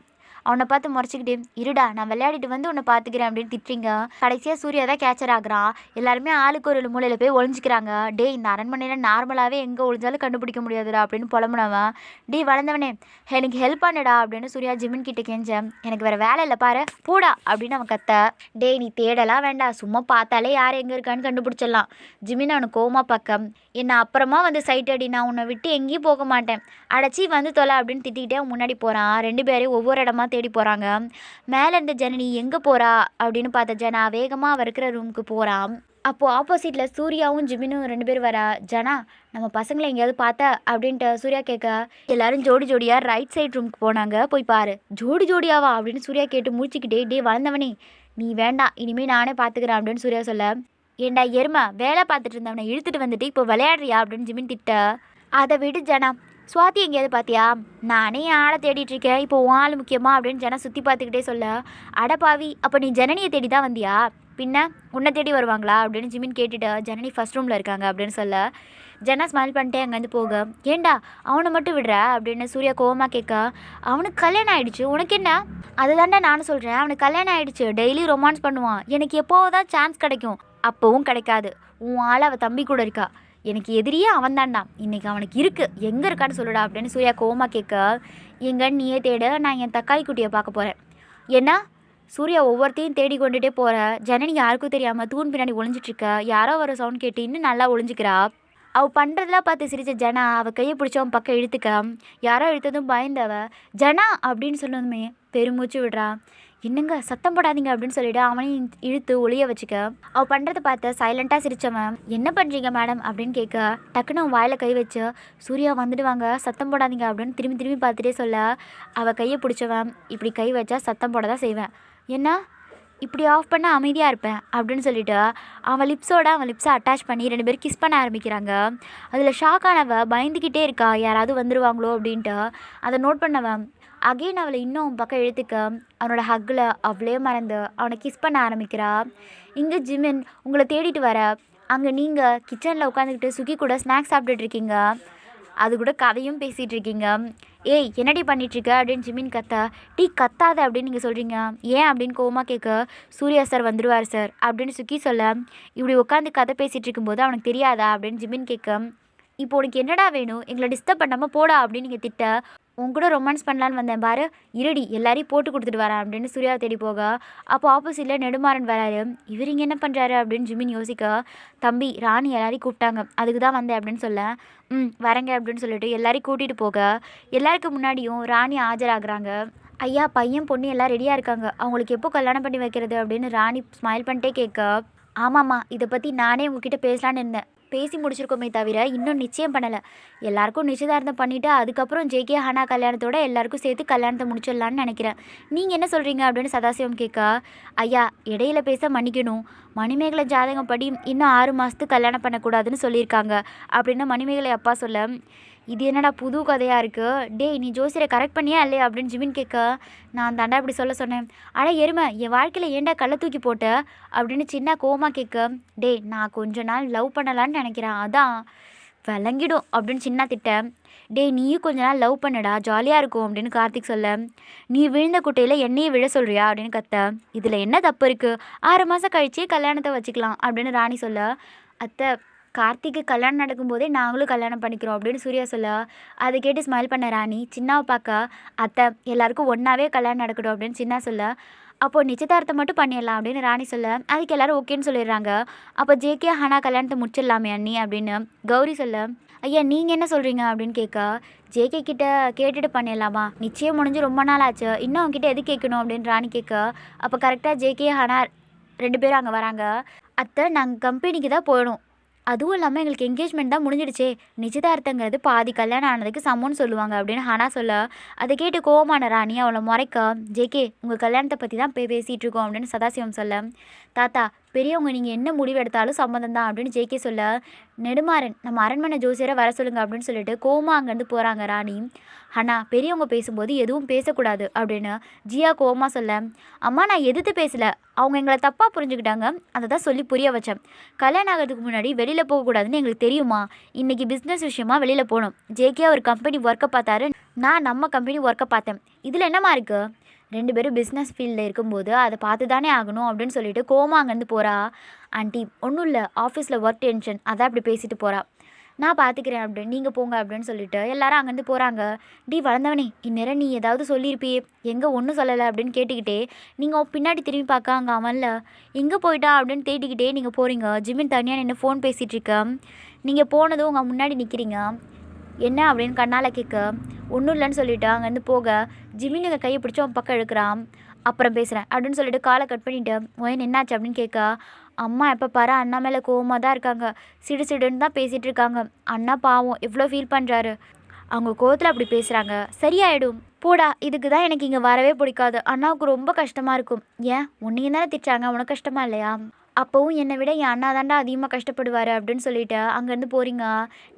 அவனை பார்த்து முறைச்சிக்கிட்டு, இருடா நான் விளையாடிட்டு வந்து உன்னை பார்த்துக்கிறேன் அப்படின்னு திட்டுறீங்க. கடைசியாக சூர்யா தான் கேச்சர் ஆகுறான். எல்லாருமே ஆளுக்கு ஒரு மூலையில் போய் ஒழிஞ்சிக்கிறாங்க. டே இந்த அரண்மனையில் நார்மலாகவே எங்கே ஒழிஞ்சாலும் கண்டுபிடிக்க முடியாதுடா அப்படின்னு புலம்புனவன், டே வளர்ந்தவனே எனக்கு ஹெல்ப் பண்ணுடா அப்படின்னு சூர்யா ஜிமின் கிட்ட கெஞ்சேன். எனக்கு வேறு வேலை இல்லை பாரு போடா அப்படின்னு அவன் கத்த. டே நீ தேடலாம் வேண்டாம், சும்மா பார்த்தாலே யார் எங்கே இருக்கான்னு கண்டுபிடிச்சிடலாம். ஜிமின் அவனுக்கு கோமா பக்கம், என்னை அப்புறமா வந்து சைட் அடி, நான் உன்னை விட்டு எங்கேயும் போக மாட்டேன், அடைச்சி வந்து தொலை அப்படின்னு திட்டிக்கிட்டே அவன் முன்னாடி போகிறான். 2 பேரையும் ஒவ்வொரு இடமா தேடி போகிறாங்க. மேலே இருந்த ஜனனி எங்கே போகிறா அப்படின்னு பார்த்த ஜனா வேகமாக அவ இருக்கிற ரூமுக்கு போகிறான். அப்போது ஆப்போசிட்டில் சூர்யாவும் ஜிமினும் 2 பேர் வரா. ஜனா நம்ம பசங்களை எங்கேயாவது பார்த்தா அப்படின்ட்டு சூர்யா கேட்க, எல்லாரும் ஜோடி ஜோடியாக ரைட் சைட் ரூமுக்கு போனாங்க, போய் பாரு. ஜோடி ஜோடியாவா அப்படின்னு சூர்யா கேட்டு முடிச்சுக்கிட்டே, டே வளர்ந்தவனே நீ வேண்டாம் இனிமேல் நானே பார்த்துக்கிறேன் அப்படின்னு சூர்யா சொல்ல, ஏண்டா எருமை வேலை பார்த்துட்டு இருந்தவனை இழுத்துட்டு வந்துட்டு இப்போ விளையாடுறியா அப்படின்னு ஜிமின் திட்ட. அதை விடு ஜனா, சுவாதி எங்கேயாவது பார்த்தியா, நானே ஆளை தேடிட்டுருக்கேன், இப்போ உன் ஆள் முக்கியமா அப்படின்னு ஜனா சுற்றி பார்த்துக்கிட்டே சொல்ல, அடப்பாவி அப்போ நீ ஜனனியை தேடி தான் வந்தியா, பின்ன உன்னை தேடி வருவாங்களா அப்படின்னு ஜிமின் கேட்டுட்டு, ஜனனி ஃபஸ்ட் ரூமில் இருக்காங்க அப்படின்னு சொல்ல, ஜனா ஸ்மைல் பண்ணிட்டே அங்கேருந்து போக, ஏண்டா அவனை மட்டும் விடுற அப்படின்னு சூர்யா கோவமாக கேட்க, அவனுக்கு கல்யாணம் ஆகிடுச்சு உனக்கு என்ன, அதுதான்டா நானும் சொல்கிறேன், அவனுக்கு கல்யாணம் ஆகிடுச்சு, டெய்லி ரொமான்ஸ் பண்ணுவான், எனக்கு எப்போதான் சான்ஸ் கிடைக்கும், அப்போவும் கிடைக்காது, உன் ஆள் அவள் தம்பி கூட இருக்கா, எனக்கு எதிரியே அவன் தான்டா, இன்றைக்கி அவனுக்கு இருக்குது எங்கே இருக்கான்னு சொல்லுடா அப்படின்னு சூர்யா கோவமாக கேட்க, எங்கன்னு நீயே தேட நான் என் தக்காளி குட்டியை பார்க்க போகிறேன். ஏன்னா சூர்யா ஒவ்வொருத்தையும் தேடி கொண்டுகிட்டே போகிற. ஜனனி யாருக்கும் தெரியாமல் தூண் பின்னாடி ஒளிஞ்சிட்ருக்க. யாரோ வர சவுண்ட் கேட்டு இன்னும் நல்லா ஒளிஞ்சிக்கிறா. அவள் பண்ணுறதெல்லாம் பார்த்து சிரித்த ஜனா அவள் கையை பிடிச்சவன் பக்கம் இழுத்துக்க. யாரோ இழுத்ததும் பயந்தவ ஜனா அப்படின்னு சொன்னதுமே பெருமூச்சு விடுறா. என்னங்க சத்தம் போடாதீங்க அப்படின்னு சொல்லிவிட்டு அவனையும் இழுத்து ஒளிய வச்சுக்க. அவள் பண்ணுறதை பார்த்து சைலண்ட்டாக சிரித்தவன், என்ன பண்ணுறீங்க மேடம் அப்படின்னு கேட்க, டக்குன்னு அவன் வாயில் கை வச்சு, சூர்யா வந்துடுவாங்க சத்தம் போடாதீங்க அப்படின்னு திரும்பி திரும்பி பார்த்துட்டே சொல்ல, அவள் கையை பிடிச்சவன், இப்படி கை வச்சா சத்தம் போட தான் செய்வேன், என்ன இப்படி ஆஃப் பண்ண அமைதியாக இருப்பேன் அப்படின்னு சொல்லிவிட்டு அவன் லிப்ஸை அட்டாச் பண்ணி 2 பேரும் கிஸ் பண்ண ஆரம்பிக்கிறாங்க. அதில் ஷாக் ஆனவ பயந்துக்கிட்டே இருக்கா, யாராவது வந்துடுவாங்களோ அப்படின்ட்டு. அதை நோட் பண்ணவன் அகெயின் அவளை இன்னும் அவன் பக்கம் இழுத்துக்க, அவனோட ஹக்கில் அவளே மறந்து அவனை கிஸ் பண்ண ஆரம்பிக்கிறா. இங்கே ஜிமின் உங்களை தேடிட்டு வர, அங்கே நீங்கள் கிச்சனில் உட்காந்துக்கிட்டு சுகி கூட ஸ்நாக்ஸ் சாப்பிட்டுட்ருக்கீங்க, அது கூட கதையும் பேசிகிட்டு இருக்கீங்க. ஏய் என்னடி பண்ணிகிட்ருக்க அப்படின்னு ஜிமின் கத்த, டீ கத்தாத அப்படின்னு நீங்கள் சொல்கிறீங்க, ஏன் அப்படின்னு கோவமாக கேட்க, சூர்யா சார் வந்துடுவார் சார் அப்படின்னு சுக்கி சொல்ல, இப்படி உட்காந்து கதை பேசிகிட்டு இருக்கும்போது அவனுக்கு தெரியாதா அப்படின்னு ஜிமின் கேட்க, இப்போ உனக்கு என்னடா வேணும், எங்களை டிஸ்டர்ப் பண்ணாமல் போடா அப்படின்னு நீங்கள் திட்ட, உன் கூட ரொமான்ஸ் பண்ணலான்னு வந்தேன் பாரு, இருடி எல்லாரையும் போட்டு கொடுத்துட்டு வரேன் அப்படின்னு சூர்யாவை தேடி போக, அப்போ ஆப்போசிட்டில் நெடுமாறன் வராரு. இவர் இங்கே என்ன பண்ணுறாரு அப்படின்னு ஜிமின் யோசிக்க, தம்பி ராணி எல்லாரையும் கூப்பிட்டாங்க அதுக்கு தான் வந்தேன் அப்படின்னு சொல்ல, வரேங்க அப்படின்னு சொல்லிட்டு எல்லாரையும் கூட்டிகிட்டு போக, எல்லாருக்கும் முன்னாடியும் ராணி ஆஜராகிறாங்க. ஐயா பையன் பொண்ணு எல்லாம் ரெடியாக இருக்காங்க, அவங்களுக்கு எப்போ கல்யாணம் பண்ணி வைக்கிறது அப்படின்னு ராணி ஸ்மைல் பண்ணிட்டே கேட்க, ஆமாம்மா இதை பற்றி நானே உங்ககிட்ட பேசலான்னு இருந்தேன், பேசி முடிச்சிருக்கோமே தவிர இன்னும் நிச்சயம் பண்ணலை, எல்லாருக்கும் நிச்சயதார்த்தம் பண்ணிவிட்டு அதுக்கப்புறம் ஜேகே ஹானா கல்யாணத்தோட எல்லாருக்கும் சேர்த்து கல்யாணத்தை முடிச்சிடலான்னு நினைக்கிறேன், நீங்கள் என்ன சொல்கிறீங்க அப்படின்னு சதாசிவம் கேட்க, ஐயா இடையில பேச மன்னிக்கணும், மணிமேகலை ஜாதகம் படி இன்னும் 6 மாதத்துக்கு கல்யாணம் பண்ணக்கூடாதுன்னு சொல்லியிருக்காங்க அப்படின்னு மணிமேகலை அப்பா சொல்ல, இது என்னடா புது கதையாக இருக்குது, டேய் நீ ஜோசியரை கரெக்ட் பண்ணியா இல்லையா அப்படின்னு ஜிமின் கேட்க, நான் தாண்டா இப்படி சொல்ல சொன்னேன், அட எருமை என் வாழ்க்கையில் ஏண்டா கள்ள தூக்கி போட்ட அப்படின்னு சின்ன கோமா கேட்க, டேய் நான் கொஞ்ச நாள் லவ் பண்ணலான்னு நினைக்கிறேன், அதான் விளங்கிடும் அப்படின்னு சின்ன திட்டேன், டேய் நீயும் கொஞ்ச நாள் லவ் பண்ணடா ஜாலியாக இருக்கும் அப்படின்னு கார்த்திக் சொல்ல, நீ விழுந்த குட்டையில் என்னையே விழ சொல்கிறியா அப்படின்னு கத்த, இதில் என்ன தப்பு இருக்குது, 6 மாதம் கழிச்சே கல்யாணத்தை வச்சுக்கலாம் அப்படின்னு ராணி சொல்ல, அத்தை கார்த்திக்கு கல்யாணம் நடக்கும்போதே நாங்களும் கல்யாணம் பண்ணிக்கிறோம் அப்படின்னு சூர்யா சொல்ல, அதை கேட்டு ஸ்மைல் பண்ண ராணி சின்னாவை பார்க்க, அத்தை எல்லாருக்கும் ஒன்றாவே கல்யாணம் நடக்கட்டும் அப்படின்னு சின்னா சொல்ல, அப்போது நிச்சயதார்த்தம் மட்டும் பண்ணிடலாம் அப்படின்னு ராணி சொல்ல, அதுக்கு எல்லோரும் ஓகேன்னு சொல்லிடுறாங்க. அப்போ ஜேகே ஹனா கல்யாணத்தை முடிச்சிடலாமே அண்ணி அப்படின்னு கௌரி சொல்ல, ஐயா நீங்கள் என்ன சொல்கிறீங்க அப்படின்னு கேட்க, ஜேகே கிட்ட கேட்டுட்டு பண்ணிடலாமா, நிச்சயம் முடிஞ்சு ரொம்ப நாள் ஆச்சு, இன்னும் அவங்ககிட்ட எது கேட்கணும் அப்படின்னு ராணி கேட்க, அப்போ கரெக்டாக ஜேகே ஹனா 2 பேரும் அங்கே வராங்க. அத்தை நாங்கள் கம்பெனிக்கு தான் போகணும், அதுவும் இல்லாமல் எங்களுக்கு என்கேஜ்மெண்ட் தான் முடிஞ்சிடுச்சே, நிச்சயதார்த்தங்கிறது பாதி கல்யாணம் ஆனதுக்கு சமம்னு சொல்லுவாங்க அப்படின்னு ஹனா சொல்ல, அதை கேட்டு கோவமான ராணி அவளை முறைக்க, ஜேகே உங்கள் கல்யாணத்தை பற்றி தான் பேசிகிட்டு இருக்கோம் அப்படின்னு சதாசிவம் சொல்ல, தாத்தா பெரியவங்க நீங்கள் என்ன முடிவு எடுத்தாலும் சம்மந்தம் தான் அப்படின்னு ஜேகே சொல்ல, நெடுமாறன் நம்ம அரண்மனை ஜோசியரை வர சொல்லுங்க அப்படின்னு சொல்லிட்டு கோமா அங்கேருந்து போகிறாங்க ராணி. அண்ணா பெரியவங்க பேசும்போது எதுவும் பேசக்கூடாது அப்படின்னு ஜியா கோமா சொல்ல, அம்மா நான் எதிர்த்து பேசலை, அவங்க எங்களை தப்பாக புரிஞ்சுக்கிட்டாங்க, அதை தான் சொல்லி புரிய வச்சேன். கல்யாணம் ஆகிறதுக்கு முன்னாடி வெளியில் போகக்கூடாதுன்னு எங்களுக்கு தெரியுமா, இன்றைக்கி பிஸ்னஸ் விஷயமா வெளியில் போகணும், ஜேகே ஒரு கம்பெனி ஒர்க்கை பார்த்தாரு, நான் நம்ம கம்பெனி ஒர்க்கை பார்த்தேன், இதில் என்னம்மா இருக்குது, 2 பேரும் பிஸ்னஸ் ஃபீல்டில் இருக்கும்போது அதை பார்த்து தானே ஆகணும் அப்படின்னு சொல்லிட்டு கோமா அங்கேருந்து போகிறா. ஆண்டி ஒன்றும் இல்லை, ஆஃபீஸில் ஒர்க் டென்ஷன், அதான் அப்படி பேசிட்டு போகிறா, நான் பார்த்துக்கிறேன் அப்படின்னு நீங்கள் போங்க அப்படின்னு சொல்லிட்டு எல்லாரும் அங்கேருந்து போகிறாங்க. டி வளர்ந்தவனே இந்நேரம் நீ ஏதாவது சொல்லியிருப்பியே, எங்கே ஒன்றும் சொல்லலை அப்படின்னு கேட்டுக்கிட்டே நீங்கள் பின்னாடி திரும்பி பார்க்க அங்கே அவன்ல எங்கே போயிட்டா அப்படின்னு தேடிக்கிட்டே நீங்கள் போகிறீங்க. ஜிமின் தனியாக நின்று ஃபோன் பேசிகிட்ருக்க, நீங்கள் போனதும் உங்கள் முன்னாடி நிற்கிறீங்க, என்ன அப்படின்னு கண்ணால் கேட்க, ஒன்றும் இல்லைன்னு சொல்லிவிட்டு அங்கேருந்து போக ஜிமினுங்க கையை பிடிச்சி அவன் பக்கம் இழுக்கிறான். அப்புறம் பேசுகிறேன் அப்படின்னு சொல்லிட்டு காலை கட் பண்ணிவிட்டு ஓயன் என்னாச்சு அப்படின்னு கேட்க, அம்மா எப்போ பாரு அண்ணா மேலே கோவமாக தான் இருக்காங்க, சிடுன்னு தான் பேசிகிட்டு இருக்காங்க, அண்ணா பாவம் எவ்வளோ ஃபீல் பண்ணுறாரு, அவங்க கோவத்தில் அப்படி பேசுகிறாங்க, சரியாயிடும் போடா, இதுக்கு தான் எனக்கு இங்கே வரவே பிடிக்காது, அண்ணாவுக்கு ரொம்ப கஷ்டமாக இருக்கும், ஏன் உன்னையும் தானே திட்டாங்க, உனக்கு கஷ்டமாக இல்லையா, அப்போவும் என்னை விட என் அண்ணா தாண்டா அதிகமாக கஷ்டப்படுவார் அப்படின்னு சொல்லிட்டு அங்கேருந்து போகிறீங்க.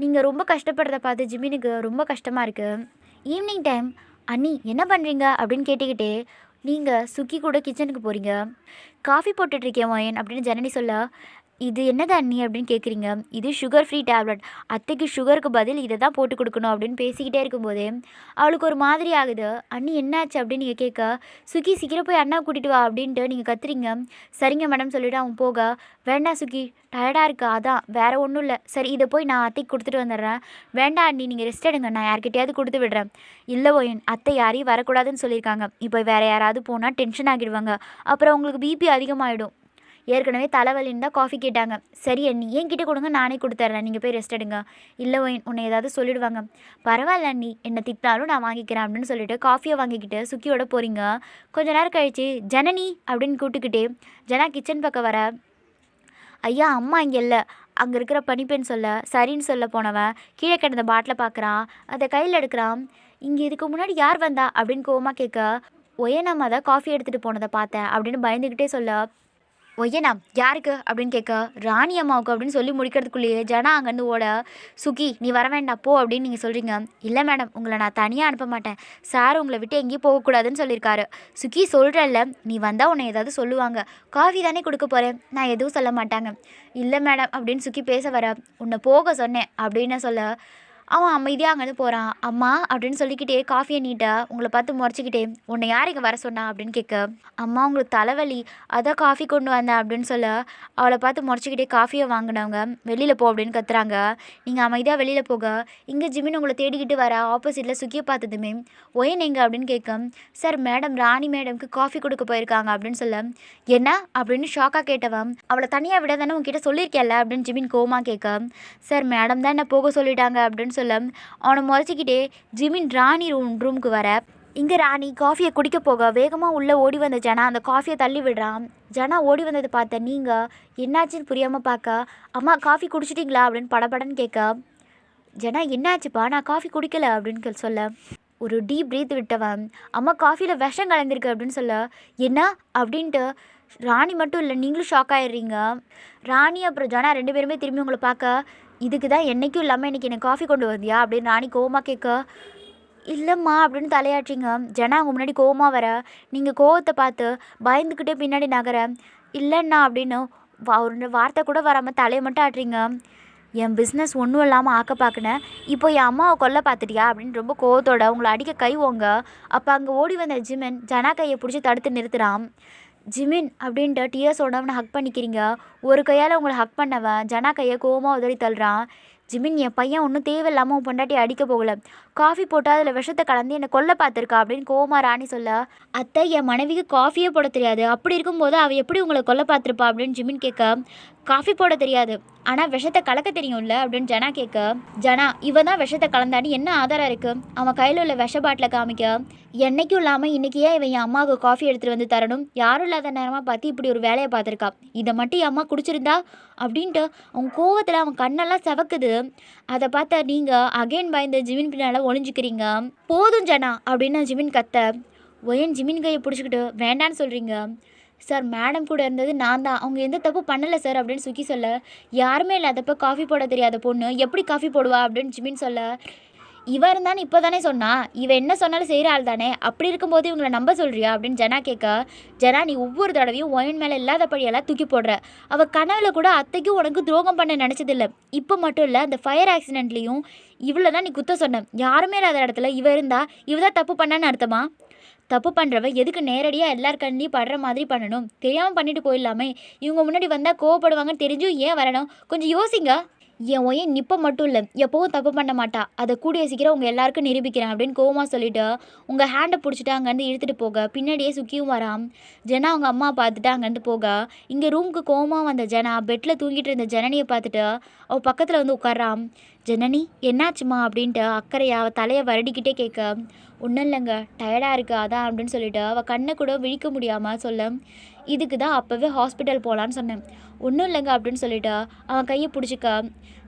நீங்கள் ரொம்ப கஷ்டப்படுறத பார்த்து ஜிமினுக்கு ரொம்ப கஷ்டமாக இருக்குது. ஈவினிங் டைம் அண்ணி என்ன பண்ணுறீங்க அப்படின்னு கேட்டுக்கிட்டே நீங்கள் சுக்கி கூட கிச்சனுக்கு போகிறீங்க. காஃபி போட்டுட்ருக்கேன் ஒயன் அப்படின்னு ஜனனி சொல்ல, இது என்னது அண்ணி அப்படின்னு கேட்குறீங்க, இது சுகர் ஃப்ரீ டேப்லெட், அத்தைக்கு சுகருக்கு பதில் இதை தான் போட்டு கொடுக்கணும் அப்படின்னு பேசிக்கிட்டே இருக்கும்போதே அவளுக்கு ஒரு மாதிரி ஆகுது. அண்ணி என்னாச்சு அப்படின்னு நீங்கள் கேட்க, சுக்கி சீக்கிரம் போய் அண்ணா கூட்டிகிட்டு வா அப்படின்ட்டு நீங்கள் கத்துறீங்க. சரிங்க மேடம் சொல்லிவிட்டு அவன் போக, வேண்டாம் சுக்கி டயர்டாக இருக்கா, அதான் வேறு ஒன்றும் இல்லை, சரி இதை போய் நான் அத்தைக்கு கொடுத்துட்டு வந்துடுறேன், வேண்டாம் அண்ணி நீங்கள் ரெஸ்ட் எடுங்க, நான் யார்கிட்டையாவது கொடுத்து விடுறேன். இல்லை ஓயன் அத்தை யாரையும் வரக்கூடாதுன்னு சொல்லியிருக்காங்க, இப்போ வேறு யாராவது போனால் டென்ஷன் ஆகிடுவாங்க, அப்புறம் உங்களுக்கு பிபி அதிகமாகிடும், ஏற்கனவே தலைவலின்னு தான் காஃபி கேட்டாங்க, சரி அண்ணி என்கிட்ட கொடுங்க நானே கொடுத்துட்றேன், நீங்கள் போய் ரெஸ்ட் எடுங்க. இல்லை ஒயின் உன்னை ஏதாவது சொல்லிடுவாங்க, பரவாயில்ல அண்ணி என்னை திட்டினாலும் நான் வாங்கிக்கிறேன் அப்படின்னு சொல்லிட்டு காஃபியை வாங்கிக்கிட்டு சுக்கியோட போகிறீங்க. கொஞ்ச நேரம் கழிச்சு ஜனனி அப்படின்னு கூப்பிட்டுக்கிட்டே ஜனா கிச்சன் பக்கம் வர, ஐயா அம்மா இங்கே இல்லை, அங்கே இருக்கிற பனிப்பெண் சொல்ல சரின்னு சொல்ல போனவன் கீழே கிடந்த பாட்டிலை பார்க்குறான், அதை கையில் எடுக்கிறான். இங்கே இதுக்கு முன்னாடி யார் வந்தா அப்படின்னு கோவமாக கேட்க, ஒயனாமா தான் காஃபி எடுத்துகிட்டு போனதை பார்த்தேன் அப்படின்னு பயந்துக்கிட்டே சொல்ல, ஒய்யனா யாருக்கு அப்படின்னு கேட்க, ராணி அம்மாவுக்கு அப்படின்னு சொல்லி முடிக்கிறதுக்குள்ளேயே ஜனா அங்கேருந்து ஓட, சுகி நீ வர வேண்டாம் போ அப்படின்னு நீங்கள் சொல்கிறீங்க. இல்லை மேடம் உங்களை நான் தனியாக அனுப்ப மாட்டேன், சார் உங்களை விட்டு எங்கேயும் போகக்கூடாதுன்னு சொல்லியிருக்காரு. சுகி சொல்கிறல்ல நீ வந்தால் உன்னை ஏதாவது சொல்லுவாங்க, காஃபி தானே கொடுக்க போகிறேன், நான் எதுவும் சொல்ல மாட்டாங்க. இல்லை மேடம் அப்படின்னு சுகி பேச வர, உன்னை போக சொன்னேன் அப்படின்னு சொல்ல அவன் அமைதியாக அங்கேருந்து போகிறான். அம்மா அப்படின்னு சொல்லிக்கிட்டே காஃபியை நீட்ட உங்களை பார்த்து முறைச்சிக்கிட்டே, உன்னை யார் இங்கே வர சொன்னா அப்படின்னு கேட்க, அம்மா உங்களுக்கு தலைவலி அதான் காஃபி கொண்டு வந்தேன் அப்படின்னு சொல்ல அவளை பார்த்து முறைச்சிக்கிட்டே காஃபியை வாங்கினவங்க வெளியில் போ அப்படின்னு கத்துறாங்க. நீங்கள் அமைதியாக வெளியில் போக இங்கே ஜிமின் உங்களை தேடிக்கிட்டு வர ஆப்போசிட்டில் சுக்கியை பார்த்ததுமே ஒயன் எங்க அப்படின்னு கேட்க, சார் மேடம் ராணி மேடம்க்கு காஃபி கொடுக்க போயிருக்காங்க அப்படின்னு சொல்ல, என்ன அப்படின்னு ஷாக்காக கேட்டவன், அவளை தனியாக விட தானே உங்ககிட்ட சொல்லியிருக்கேன்ல அப்படின்னு ஜிமின் கோமா கேட்க, சார் மேடம் தான் என்ன போக சொல்லிட்டாங்க அப்படின்னு சொல்ல அவனை முறைச்சிக்கிட்டே ஜிமின் ராணி ரூமுக்கு வர, இங்கே ராணி காஃபியை குடிக்க போக வேகமாக உள்ளே ஓடி வந்த ஜனா அந்த காஃபியை தள்ளி விடுறான். ஜனா ஓடி வந்ததை பார்த்த நீங்கள் என்னாச்சுன்னு புரியாமல் பார்க்க, அம்மா காஃபி குடிச்சிட்டிங்களா அப்படின்னு படபடன்னு கேட்க, ஜனா என்னாச்சுப்பா நான் காஃபி குடிக்கலை அப்படின்னு சொல்ல ஒரு டீப் பிரீத் விட்டவன், அம்மா காஃபியில் விஷம் கலந்துருக்கு அப்படின்னு சொல்ல, என்ன அப்படின்ட்டு ராணி மட்டும் இல்லை நீங்களும் ஷாக் ஆகிடுறீங்க. ராணி அப்புறம் ஜனா 2 பேருமே திரும்பி உங்களை பார்க்க, இதுக்கு தான் என்றைக்கும் இல்லாமல் இன்றைக்கி எனக்கு காஃபி கொண்டு வந்தியா அப்படின்னு ராணி கோவமாக கேட்க, இல்லைம்மா அப்படின்னு தலையாட்டிங்க. ஜனா அவங்க முன்னாடி கோவமாக வர, நீங்கள் கோவத்தை பார்த்து பயந்துக்கிட்டே பின்னாடி நகர, இல்லைண்ணா அப்படின்னு ஒரு வார்த்தை கூட வராமல் தலையை மட்டும் ஆட்டுறீங்க. என் பிஸ்னஸ் ஒன்றும் இல்லாமல் ஆக்க பார்க்குனேன், இப்போ என் அம்மாவை கொல்ல பார்த்துட்டியா அப்படின்னு ரொம்ப கோவத்தோட உங்களை அடிக்க கை ஓங்க. அப்போ அங்கே ஓடி வந்த ஜிமன் ஜனா கையை பிடிச்சி தடுத்து நிறுத்துகிறான். ஜிமின் அப்படின்ட்டு டியர்ஸோட அவனை ஹக் பண்ணிக்கிறீங்க. ஒரு கையால் உங்களை ஹக் பண்ணவன் ஜனா கையை கோவமாக உதறி தள்ளுறான். ஜிமின், என் பையன் ஒன்றும் தேவையில்லாமல் உன் பொண்டாட்டி அடிக்க போகல. காஃபி போட்டால் அதில் விஷத்தை கலந்து என்னை கொல்ல பார்த்துருக்கா அப்படின்னு கோவமா ராணி சொல்ல, அத்தை என் மனைவிக்கு காஃபியே போட தெரியாது, அப்படி இருக்கும்போது அவள் எப்படி உங்களை கொல்ல பார்த்துருப்பா அப்படின்னு ஜிமின் கேட்க, காஃபி போட தெரியாது ஆனால் விஷத்தை கலக்க தெரியும்ல அப்படின்னு ஜனா கேட்க, ஜனா இவன் தான் விஷத்தை கலந்தான்னு என்ன ஆதாரம் இருக்குது? அவன் கையில் உள்ள விஷ பாட்டில் காமிக்க, என்னைக்கும் இல்லாமல் இன்றைக்கி ஏன் இவன் என் அம்மாவுக்கு காஃபி எடுத்துகிட்டு வந்து தரணும்? யாரும் இல்லாத நேரமாக பார்த்து இப்படி ஒரு வேலையை பார்த்துருக்கா. இதை மட்டும் என் அம்மா குடிச்சிருந்தா அப்படின்ட்டு அவன் கோவத்தில் அவன் கண்ணெல்லாம் செவக்குது. அதை பார்த்தா நீங்கள் அகைன் பயந்து ஜிமின் பின்னால் ஒளிஞ்சிக்கிறீங்க. போதும் ஜனா அப்படின்னு ஜிமின் கத்த, ஒயன் ஜிமின் கையை பிடிச்சிக்கிட்டு வேண்டான்னு சொல்கிறீங்க. சார் மேடம் கூட இருந்தது நான் தான், அவங்க எந்த தப்பு பண்ணலை சார் அப்படின்னு சுக்கி சொல்ல, யாருமே இல்லாதப்போ காஃபி போட தெரியாத பொண்ணு எப்படி காஃபி போடுவா அப்படின்னு ஜிமின் சொல்ல, இவ இருந்தான்னு இப்போ தானே சொன்னா, இவ என்ன சொன்னாலும் செய்கிற ஆள் தானே, அப்படி இருக்கும்போது இவங்களை நம்ப சொல்கிறியா அப்படின்னு ஜனா கேட்க, ஜனா நீ ஒவ்வொரு தடவையும் ஒயின் மேலே இல்லாத படியெல்லாம் தூக்கி போடுற. அவள் கனவுல கூட அத்தைக்கும் உனக்கு துரோகம் பண்ண நினச்சதில்லை. இப்போ மட்டும் இல்லை, அந்த ஃபயர் ஆக்சிடென்ட்லேயும் இவ்வளோ தான் நீ குத்த சொன்ன. யாருமே இல்லாத இடத்துல இவ இருந்தா இவ தான் தப்பு பண்ணான்னு அர்த்தமா? தப்பு பண்ணுறவ எதுக்கு நேரடியாக எல்லார் கண்ணிலையும் படுற மாதிரி பண்ணணும்? தெரியாமல் பண்ணிட்டு போயிடலாமே. இவங்க முன்னாடி வந்தால் கோவப்படுவாங்கன்னு தெரிஞ்சும் ஏன் வரணும்? கொஞ்சம் யோசிங்க. என் ஒயன் இப்போ மட்டும் இல்லை, எப்போவும் தப்பு பண்ண மாட்டா. அதை கூடிய சீக்கிரம் உங்கள் எல்லாருக்கும் நிரூபிக்கிறேன் அப்படின்னு கோவமாக சொல்லிவிட்டு உங்கள் ஹேண்டை பிடிச்சிட்டு அங்கேருந்து இழுத்துட்டு போக பின்னாடியே சுக்கியும் வரான். ஜனா அவங்க அம்மா பார்த்துட்டு அங்கேருந்து போக இங்கே ரூமுக்கு கோவமாக வந்த ஜனா பெட்டில் தூங்கிட்டு இருந்த ஜனனியை பார்த்துட்டு அவள் பக்கத்தில் வந்து உட்காரான். ஜனனி என்னாச்சுமா அப்படின்ட்டு அக்கறையா அவள் தலையை வருடிக்கிட்டே கேட்க, ஒன்றும் இல்லைங்க டயர்டாக இருக்கு அதான் அப்படின்னு சொல்லிட்டு அவள் கண்ணை கூட விழிக்க முடியாமல் சொல்ல, இதுக்கு தான் அப்போவே ஹாஸ்பிட்டல் போகலான்னு சொன்னேன். ஒன்றும் இல்லைங்க அப்படின்னு சொல்லிட்டு அவன் கையை பிடிச்சிக்க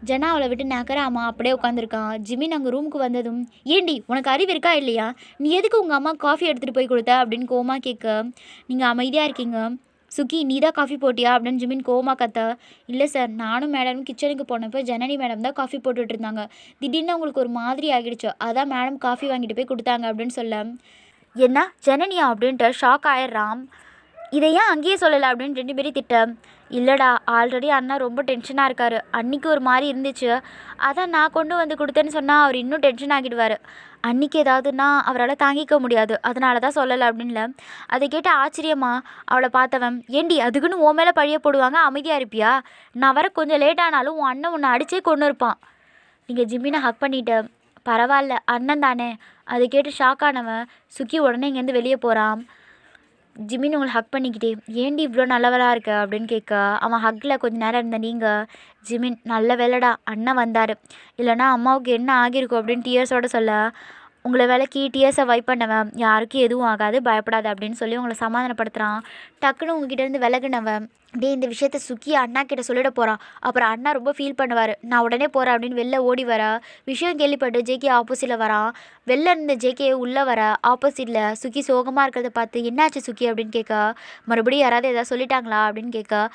ஜனா அவளை விட்டு நகராமா அப்படியே உட்காந்துருக்கான். ஜிமின் அங்கே ரூமுக்கு வந்ததும், ஏண்டி உனக்கு அறிவு இருக்கா இல்லையா? நீ எதுக்கு உங்கள் அம்மா காஃபி எடுத்துகிட்டு போய் கொடுத்த அப்படின்னு கோமா கேட்க, நீங்கள் அமைதியாக இருக்கீங்க. சுக்கி நீ தான் காஃபி போட்டியா அப்படின்னு ஜிமின் கோமா கத்த, இல்லை சார் நானும் மேடம் கிச்சனுக்கு போனப்போ ஜனனி மேடம் தான் காஃபி போட்டுட்டு இருந்தாங்க. திடீர்னு அவங்களுக்கு ஒரு மாதிரி ஆகிடுச்சு, அதான் மேடம் காஃபி வாங்கிட்டு போய் கொடுத்தாங்க அப்படின்னு சொல்ல, என்ன ஜனனியா அப்படின்ட்டு ஷாக் ஆயிடுறான். இதை ஏன் அங்கேயே சொல்லலை அப்படின்னு 2 பேரும் திட்ட, இல்லைடா ஆல்ரெடி அண்ணா ரொம்ப டென்ஷனாக இருக்கார், அன்றைக்கி ஒரு மாதிரி இருந்துச்சு, அதான் நான் கொண்டு வந்து கொடுத்தேன்னு சொன்னால் அவர் இன்னும் டென்ஷன் ஆகிடுவார். அன்றைக்கி ஏதாவதுன்னா அவரால் தாங்கிக்க முடியாது, அதனால தான் சொல்லலை அப்படின்ல. அதை கேட்ட ஆச்சரியமா அவளை பார்த்தவன், ஏண்டி அதுக்குன்னு உன் மேலே பழிய போடுவாங்க, அமைதியாக இருப்பியா? நான் வர கொஞ்சம் லேட்டானாலும் உன் அண்ணன் உன்னை அடிச்சே கொண்டு இருப்பான். நீங்கள் ஜிம்மினை ஹக் பண்ணிட்ட, பரவாயில்ல அண்ணன் தானே. அதை கேட்டு ஷாக்கானவன் சுக்கி உடனே இங்கேருந்து வெளியே போகிறான். ஜிமின் உங்களை ஹக் பண்ணிக்கிட்டே, ஏண்டி இவ்வளோ நல்லவராக இருக்க அப்படின்னு கேட்க, அவன் ஹக்கில் கொஞ்சம் நேரம் இருந்த நீங்கள், ஜிமின் நல்ல வேலைடா அண்ணன் வந்தார், இல்லைனா அம்மாவுக்கு என்ன ஆகியிருக்கும் அப்படின்னு டியர்ஸோடு சொல்ல, உங்களை விலைக்கு டிஎஸை வைப் பண்ணவன், யாருக்கும் எதுவும் ஆகாது பயப்படாது அப்படின்னு சொல்லி உங்களை சமாதானப்படுத்துகிறான். டக்குன்னு உங்ககிட்டேருந்து விலகுனவன், டே இந்த விஷயத்த சுக்கி அண்ணா கிட்ட சொல்லிட போகிறான், அப்புறம் அண்ணா ரொம்ப ஃபீல் பண்ணுவார், நான் உடனே போகிறேன் அப்படின்னு வெளில ஓடி வர, விஷயம் கேள்விப்பட்டு ஜேகே ஆப்போசிட்டில் வரான். வெளில இருந்த ஜேகே உள்ளே வர ஆப்போசிட்டில் சுக்கி சோகமாக இருக்கிறத பார்த்து, என்னாச்சு சுக்கி அப்படின்னு கேட்க, மறுபடியும் யாராவது எதாவது சொல்லிட்டாங்களா அப்படின்னு கேட்க,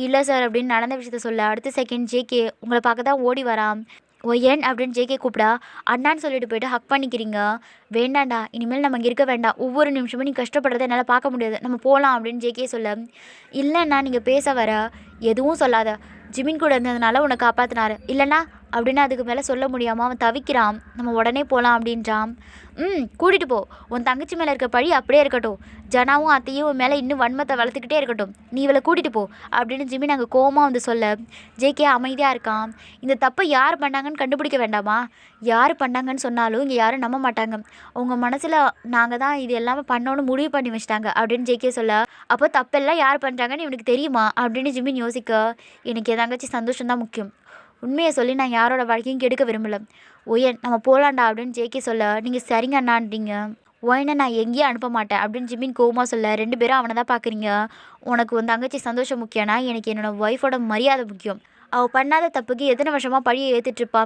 இல்லை சார் அப்படின்னு நடந்த விஷயத்த சொல்ல, அடுத்த செகண்ட் ஜேகே உங்களை பார்க்க தான் ஓடி வரான். ஒயன் அப்படின்னு ஜேகே கூப்பிடா, அண்ணான்னு சொல்லிட்டு போய்ட்டு ஹக் பண்ணிக்கிறீங்க. வேண்டாண்டா இனிமேல் நம்ம இங்கே இருக்க வேண்டாம், ஒவ்வொரு நிமிஷமும் நீ கஷ்டப்படுறத என்னால் பார்க்க முடியாது, நம்ம போகலாம் அப்படின்னு ஜேகே சொல்ல, இல்லைண்ணா நீங்கள் பேச வர எதுவும் சொல்லாத, ஜிமின் கூட இருந்ததுனால உன்னை காப்பாற்றினாரு, இல்லைண்ணா அப்படின்னு அதுக்கு மேலே சொல்ல முடியாமல் அவன் தவிக்கிறான். நம்ம உடனே போகலாம் அப்படின்றான். கூட்டிகிட்டு போ, உன் தங்கச்சி மேலே இருக்க பழி அப்படியே இருக்கட்டும், ஜனாவும் அத்தையும் உன் மேலே இன்னும் வன்மத்தை வளர்த்துக்கிட்டே இருக்கட்டும், நீ இவளை கூட்டிகிட்டு போ அப்படின்னு ஜிமின் அங்கே கோவமாக வந்து சொல்ல, ஜேகே அமைதியாக இருக்கான். இந்த தப்பை யார் பண்ணாங்கன்னு கண்டுபிடிக்க வேண்டாமா? யார் பண்ணாங்கன்னு சொன்னாலும் இங்கே யாரும் நம்ப மாட்டாங்க, அவங்க மனசில் நாங்கள் தான் இது எல்லாமே பண்ணோன்னு முடிவு பண்ணி வச்சிட்டாங்க அப்படின்னு ஜேகே சொல்ல, அப்போ தப்பெல்லாம் யார் பண்ணுறாங்கன்னு இவனுக்கு தெரியுமா அப்படின்னு ஜிமின் யோசிக்க, எனக்கு என் தங்கச்சி சந்தோஷம்தான் முக்கியம், உண்மையை சொல்லி நான் யாரோட வாழ்க்கையும் கெடுக்க விரும்பலை, ஒயன் நம்ம போகலாண்டா அப்படின்னு ஜேகே சொல்ல, நீங்கள் சரிங்க அண்ணான்றீங்க, ஒயனை நான் எங்கேயும் அனுப்ப மாட்டேன் அப்படின்னு ஜிமின் கோவமாக சொல்ல, 2 பேரும் அவனை தான் பார்க்குறீங்க, உனக்கு உன் தங்கச்சி சந்தோஷம் முக்கியம்னா எனக்கு என்னோடய ஒய்ஃபோட மரியாதை முக்கியம், அவள் பண்ணாத தப்புக்கு எத்தனை வருஷமாக பழியை ஏற்றுட்ருப்பா,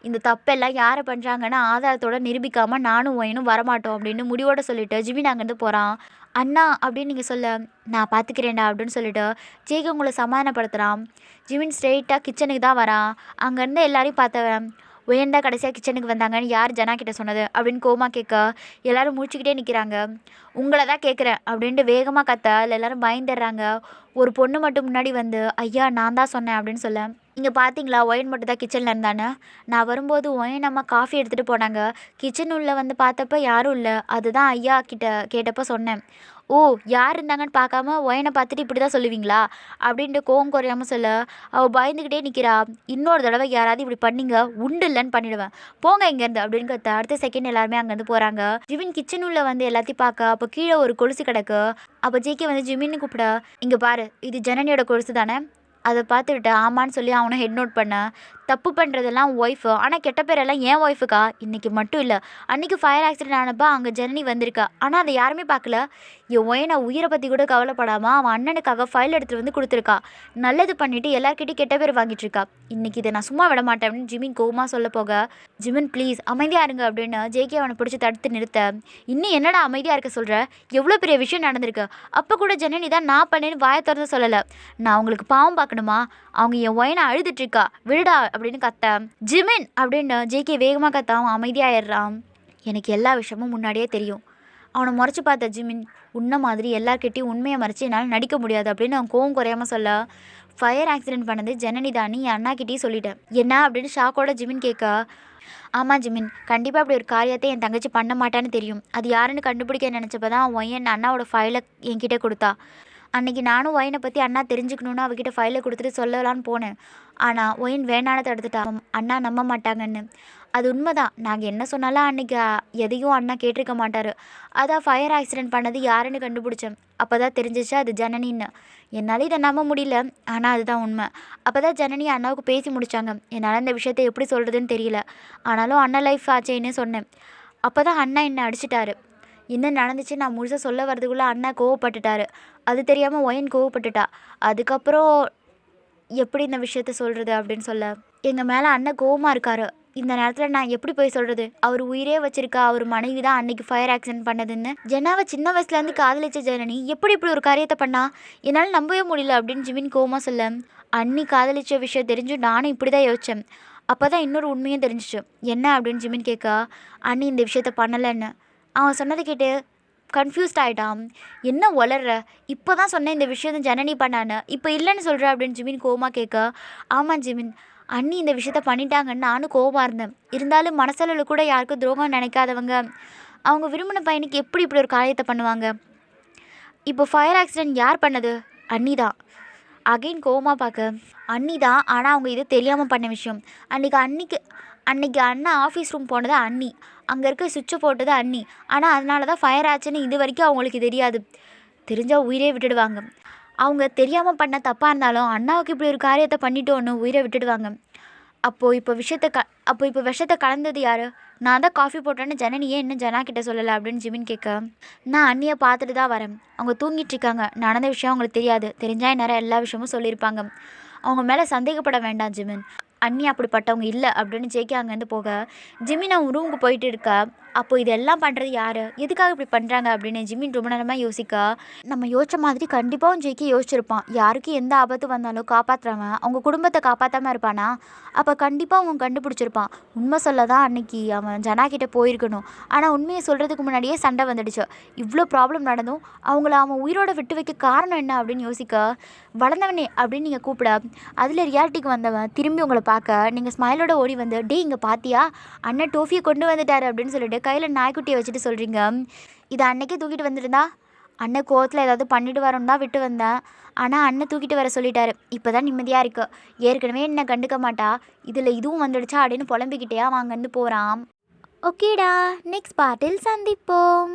இந்த தப்பெல்லாம் யாரை பண்ணுறாங்கன்னு ஆதாரத்தோடு நிரூபிக்காமல் நானும் ஒயனும் வரமாட்டோம் அப்படின்னு முடிவோடு சொல்லிவிட்டு ஜிமின் அங்கேருந்து போகிறான். அண்ணா அப்படின்னு நீங்கள் சொல்ல, நான் பார்த்துக்கிறேன்டா அப்படின்னு சொல்லிவிட்டு ஜேகே உங்களை சமாதானப்படுத்துகிறான். ஜிமின் ஸ்ட்ரெயிட்டாக கிச்சனுக்கு தான் வரான். அங்கேருந்து எல்லாரையும் பார்த்தவன், ஒயன்தான் கடைசியாக கிச்சனுக்கு வந்தாங்கன்னு யார் ஜனா கிட்ட சொன்னது அப்படின்னு கோமா கேட்க, எல்லோரும் முடிச்சுக்கிட்டே நிற்கிறாங்க. உங்களை தான் கேட்குறேன் அப்படின்ட்டு வேகமாக கத்த, அதில் எல்லோரும் பயந்துடுறாங்க. ஒரு பொண்ணு மட்டும் முன்னாடி வந்து, ஐயா நான் தான் சொன்னேன் அப்படின்னு சொல்ல, இங்கே பார்த்தீங்களா ஒயன் மட்டும் தான் கிச்சனில் இருந்தானே, நான் வரும்போது ஒயன் அம்மா காஃபி எடுத்துகிட்டு போனாங்க, கிச்சன் உள்ளே வந்து பார்த்தப்ப யாரும் இல்லை, அதுதான் ஐயா கிட்ட கேட்டப்போ சொன்னேன், ஓ யார் இருந்தாங்கன்னு பார்க்காம ஒயனை பார்த்துட்டு இப்படி தான் சொல்லுவீங்களா அப்படின்ட்டு கோவம் குறையாமல் சொல்ல அவள் பயந்துக்கிட்டே நிற்கிறா. இன்னொரு தடவை யாராவது இப்படி பண்ணீங்க உண்டு இல்லைன்னு பண்ணிடுவேன், போங்க இங்கேருந்து அப்படின்னு கத்த. அடுத்த செகண்ட் எல்லாருமே அங்கேருந்து போகிறாங்க. ஜிமின் கிச்சன் உள்ள வந்து எல்லாத்தையும் பார்க்க அப்போ கீழே ஒரு கொலுசு கிடக்கு. அப்போ ஜேகே வந்து ஜிமின்னு கூப்பிட, இங்கே பாரு இது ஜனனியோட கொலுசு தானே. அதை பார்த்துக்கிட்ட ஆமான்னு சொல்லி அவனை ஹெட் நோட் பண்ண. தப்பு பண்ணுறதெல்லாம் ஒய்ஃபு, ஆனால் கெட்ட பேரெல்லாம் ஏன் ஒய்ஃபுக்கா. இன்றைக்கி மட்டும் இல்லை, அன்றைக்கி ஃபயர் ஆக்சிடென்ட் ஆனப்போ அங்கே ஜனனி வந்திருக்கா, ஆனால் அதை யாருமே பார்க்கல. என் ஒயனை உயிரை பற்றி கூட கவலைப்படாமல் அவன் அண்ணனுக்காக ஃபைல் எடுத்துகிட்டு வந்து கொடுத்துருக்கா. நல்லது பண்ணிவிட்டு எல்லாருக்கிட்டையும் கெட்ட பேர் வாங்கிட்டுருக்கா. இன்றைக்கி இதை நான் சும்மா விட மாட்டேன் அப்படின்னு ஜிமின் கோவமாக சொல்ல போக, ஜிமின் ப்ளீஸ் அமைதியாக இருங்க அப்படின்னு ஜேகே அவனை பிடிச்சி தடுத்து நிறுத்த. இன்னும் என்னடா அமைதியாக இருக்க சொல்கிற, எவ்வளோ பெரிய விஷயம் நடந்திருக்கு, அப்போ கூட ஜனனி தான் நான் பண்ணேன்னு வாயை திறந்து சொல்லலை. நான் அவங்களுக்கு பாவம் பார்க்கணுமா, அவங்க என் ஒயனை அழுதுட்டுருக்கா, விடுடா அப்படின்னு கத்த. ஜிமின் அப்படின்னு ஜேகே வேகமாக கத்த அவன் அமைதியாகிடுறான். எனக்கு எல்லா விஷயமும் முன்னாடியே தெரியும். அவனை முறைச்சி பார்த்த ஜிமின், உன்ன மாதிரி எல்லார்கிட்டையும் உண்மையை மறைச்சி என்னால் நடிக்க முடியாது அப்படின்னு அவன் கோவம் குறையாமல் சொல்ல, ஃபயர் ஆக்சிடென்ட் பண்ணது ஜனனி தான், நீ அண்ணாக்கிட்டேயும் சொல்லிட்டேன் என்ன அப்படின்னு ஷாக்கோட ஜிமின் கேட்க, ஆமாம் ஜிமின், கண்டிப்பாக அப்படி ஒரு காரியத்தை என் தங்கச்சி பண்ண மாட்டான்னு தெரியும். அது யாருன்னு கண்டுபிடிக்க நினச்சப்போ தான் ஒயன் அண்ணாவோட ஃபைலை என்கிட்ட கொடுத்தா. அன்றைக்கி நானும் ஒயினை பற்றி அண்ணா தெரிஞ்சுக்கணுன்னு அவகிட்ட ஃபைலை கொடுத்துட்டு சொல்லலான்னு போனேன். ஆனால் ஒயின் வேணான்னு தடுத்துட்டா, அண்ணா நம்ப மாட்டாங்கன்னு. அது உண்மைதான், நாங்கள் என்ன சொன்னாலும் அன்றைக்கி எதையும் அண்ணா கேட்டிருக்க மாட்டார். அதான் ஃபயர் ஆக்சிடென்ட் பண்ணது யாருன்னு கண்டுபிடிச்சேன். அப்போ தான் தெரிஞ்சிச்சு அது ஜனனின்னு. என்னால் இதை நம்ப முடியல, ஆனால் அதுதான் உண்மை. அப்போ தான் ஜனனி அண்ணாவுக்கு பேசி முடித்தாங்க. என்னால் இந்த விஷயத்தை எப்படி சொல்கிறதுன்னு தெரியல, ஆனாலும் அண்ணன் லைஃப் ஆச்சேன்னு சொன்னேன். அப்போ தான் அண்ணா என்னை அடிச்சிட்டாரு. என்ன நடந்துச்சு நான் முழுசாக சொல்ல வரதுக்குள்ளே அண்ணா கோவப்பட்டுட்டாரு. அது தெரியாமல் ஒயன் கோவப்பட்டுட்டா. அதுக்கப்புறம் எப்படி இந்த விஷயத்த சொல்கிறது அப்படின்னு சொல்ல, எங்கள் மேலே அண்ணன் கோவமாக இருக்காரு. இந்த நேரத்தில் நான் எப்படி போய் சொல்கிறது, அவர் உயிரே வச்சிருக்கா அவர் மனைவி தான் அன்றைக்கி ஃபயர் ஆக்சிடென்ட் பண்ணதுன்னு. ஜனாவை சின்ன வயசுலேருந்து காதலிச்ச ஜனனி எப்படி இப்படி ஒரு காரியத்தை பண்ணா, என்னால் நம்பவே முடியல அப்படின்னு ஜிமின் கோவமாக சொல்ல, அண்ணி காதலிச்ச விஷயம் தெரிஞ்சு நானும் இப்படி தான் யோசித்தேன். அப்போ தான் இன்னொரு உண்மையும் தெரிஞ்சிச்சு. என்ன அப்படின்னு ஜிமின் கேட்க, அண்ணி இந்த விஷயத்த பண்ணலைன்னு. அவன் சொன்னதை கேட்டு கன்ஃபியூஸ்ட் ஆகிட்டான். என்ன வளர்ற, இப்போ தான் சொன்னேன் இந்த விஷயத்தை ஜனனி பண்ணான்னு, இப்போ இல்லைன்னு சொல்கிற அப்படின்னு ஜிமின் கோவமாக கேட்க, ஆமாம் ஜிமின், அண்ணி இந்த விஷயத்த பண்ணிட்டாங்கன்னு நானும் கோவமாக இருந்தேன். இருந்தாலும் மனசளவில் கூட யாருக்கும் துரோகம் நினைக்காதவங்க அவங்க விரும்பின பையனுக்கு எப்படி இப்படி ஒரு காரியத்தை பண்ணுவாங்க. இப்போ ஃபயர் ஆக்சிடென்ட் யார் பண்ணது, அண்ணி தான். அகைன் கோவமாக பார்க்க, அண்ணி தான், ஆனால் அவங்க இது தெரியாமல் பண்ண விஷயம். அன்றைக்கி அண்ணா ஆஃபீஸ் ரூம் போனது அண்ணி, அங்கே இருக்க சுவிட்சை போட்டது அண்ணி, ஆனால் அதனால தான் ஃபயர் ஆச்சுன்னு இது வரைக்கும் அவங்களுக்கு தெரியாது. தெரிஞ்சால் உயிரே விட்டுடுவாங்க. அவங்க தெரியாமல் பண்ண தப்பாக இருந்தாலும் அண்ணாவுக்கு இப்படி ஒரு காரியத்தை பண்ணிட்டோன்னு உயிரை விட்டுடுவாங்க. அப்போது இப்போ விஷத்தை கலந்தது யார், நான் தான் காஃபி போட்டேன்னு ஜனனியே இன்னும் ஜனா கிட்ட சொல்லலை அப்படின்னு ஜிமின் கேட்க, நான் அண்ணியை பார்த்துட்டு தான் வரேன், அவங்க தூங்கிட்டுருக்காங்க, நடந்த விஷயம் அவங்களுக்கு தெரியாது, தெரிஞ்சால் இந்நேரம் எல்லா விஷயமும் சொல்லியிருப்பாங்க. அவங்க மேலே சந்தேகப்பட வேண்டாம் ஜிமின், அண்ணி அப்படிப்பட்டவங்க இல்லை அப்படின்னு ஜேகே அங்கேருந்து போக, ஜிமின் அவங்க ரூமுக்கு போயிட்டு இருக்கா. அப்போது இதெல்லாம் பண்ணுறது யார், எதுக்காக இப்படி பண்ணுறாங்க அப்படின்னு ஜிமின் ரொம்ப நேரமாக யோசிக்க, நம்ம யோசித்த மாதிரி கண்டிப்பாகவும் ஜேகே யோசிச்சிருப்பான். யாருக்கு எந்த ஆபத்து வந்தாலும் காப்பாற்றுறவன் அவங்க குடும்பத்தை காப்பாற்றாமல் இருப்பானா, அப்போ கண்டிப்பாக அவன் கண்டுபிடிச்சிருப்பான். உண்மை சொல்ல தான் அன்றைக்கி அவன் ஜனா கிட்டே போயிருக்கணும், ஆனால் உண்மையை சொல்கிறதுக்கு முன்னாடியே சண்டை வந்துடுச்சு. இவ்வளோ ப்ராப்ளம் நடந்தும் அவங்கள அவன் உயிரோட விட்டு வைக்க காரணம் என்ன அப்படின்னு யோசிக்க, வளர்ந்தவனே அப்படின்னு நீங்கள் கூப்பிட, அதில் ரியாலிட்டிக்கு வந்தவன் திரும்பி உங்களை பார்க்க நீங்கள் ஸ்மைலோட ஓடி வந்து, டே இங்கே பார்த்தியா அண்ணன் டோஃபியை கொண்டு வந்துட்டார் அப்படின்னு சொல்லிட்டு கையில் நாய்க்குட்டியை வச்சுட்டு சொல்கிறீங்க. இதை அன்னைக்கே தூக்கிட்டு வந்துருந்தா, அண்ணன் கோவத்தில் ஏதாவது பண்ணிட்டு வரோன்னு தான் விட்டு வந்தேன், ஆனால் அண்ணன் தூக்கிட்டு வர சொல்லிட்டாரு. இப்போ தான் நிம்மதியாக இருக்கு. ஏற்கனவே என்ன கண்டுக்க மாட்டா, இதில் இதுவும் வந்துடுச்சா அப்படின்னு புலம்பிக்கிட்டே அவன் அங்கேருந்து போகிறான். ஓகேடா, நெக்ஸ்ட் பார்ட்டில் சந்திப்போம்.